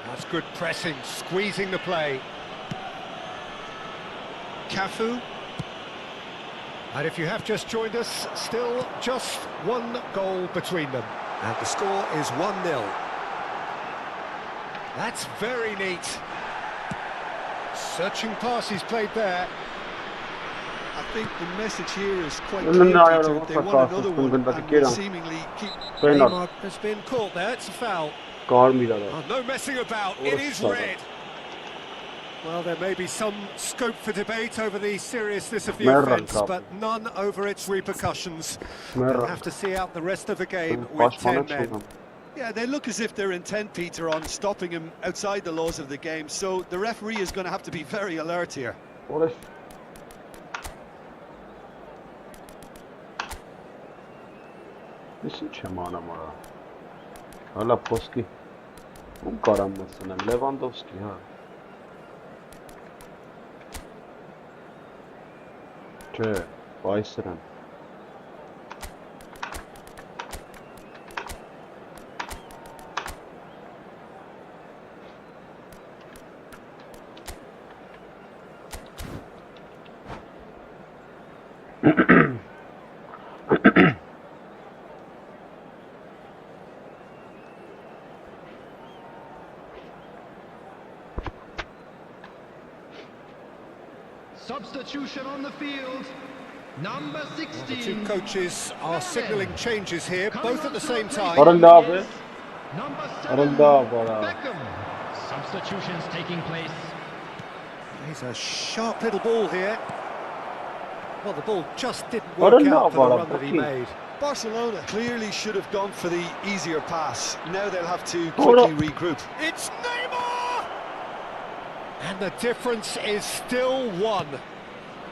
That's good pressing, squeezing the play. Cafu. And if you have just joined us, still just one goal between them. And the score is 1-0. That's very neat. Searching pass he's played there. I think the message here is quite clear, Peter. They want another one, and will seemingly keep... Neymar has been caught there, it's a foul. Oh, no messing about, it is red. Well, there may be some scope for debate over the seriousness of the offence, but none over its repercussions. They'll have to see out the rest of the game with 10 men. Yeah, they look as if they're intent, Peter, on stopping him outside the laws of the game, so the referee is going to have to be very alert here. Listen, Chamana Mara. Alaposki. Karamasın. Lewandowski, ha. Weisseren. Substitution on the field. Number 16. The two coaches are signalling changes here, both at the same time. Number 7. Beckham. Substitutions taking place. He's a sharp little ball here. Well, the ball just didn't work out for the run that he made. Barcelona clearly should have gone for the easier pass. Now they'll have to quickly regroup. It's Neymar! And the difference is still one,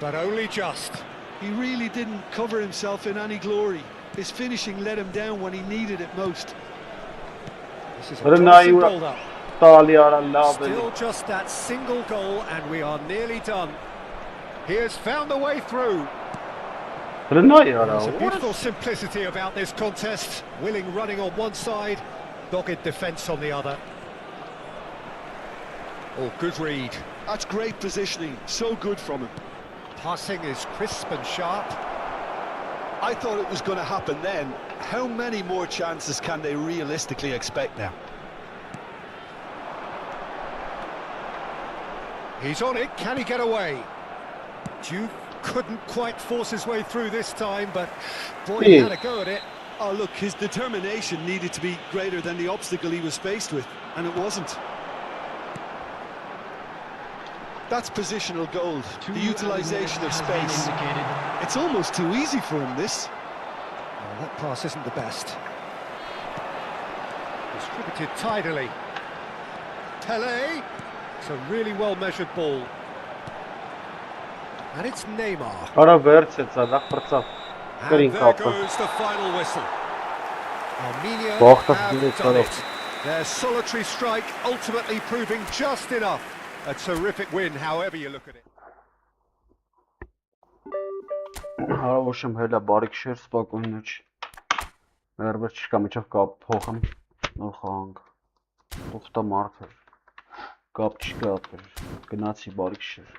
but only just. He really didn't cover himself in any glory. His finishing let him down when he needed it most. This is a promising build-up. Still just that single goal, and we are nearly done. He has found the way through. There's a beautiful simplicity about this contest. Willing running on one side, dogged defence on the other. Oh, good read. That's great positioning, so good from him. Passing is crisp and sharp. I thought it was going to happen then. How many more chances can they realistically expect now? He's on it, can he get away? Duke couldn't quite force his way through this time, but boy, he had a go at it. Oh, look, his determination needed to be greater than the obstacle he was faced with, and it wasn't. That's positional gold, the utilisation of space. It's almost too easy for him, this. Well, that pass isn't the best. Distributed tidily. Pelé. It's a really well-measured ball. And it's Neymar. And there goes the final whistle. Armenia have done it. Their solitary strike ultimately proving just enough. A terrific win, however you look at it. Հարավոշեմ հելա բարիք շեր սպակույնուչ Ներբեր չկա միջավ կապ փոխեմ նոր խաղանք Ուխտա մարդ կապ չկա գնացի բարիք շեր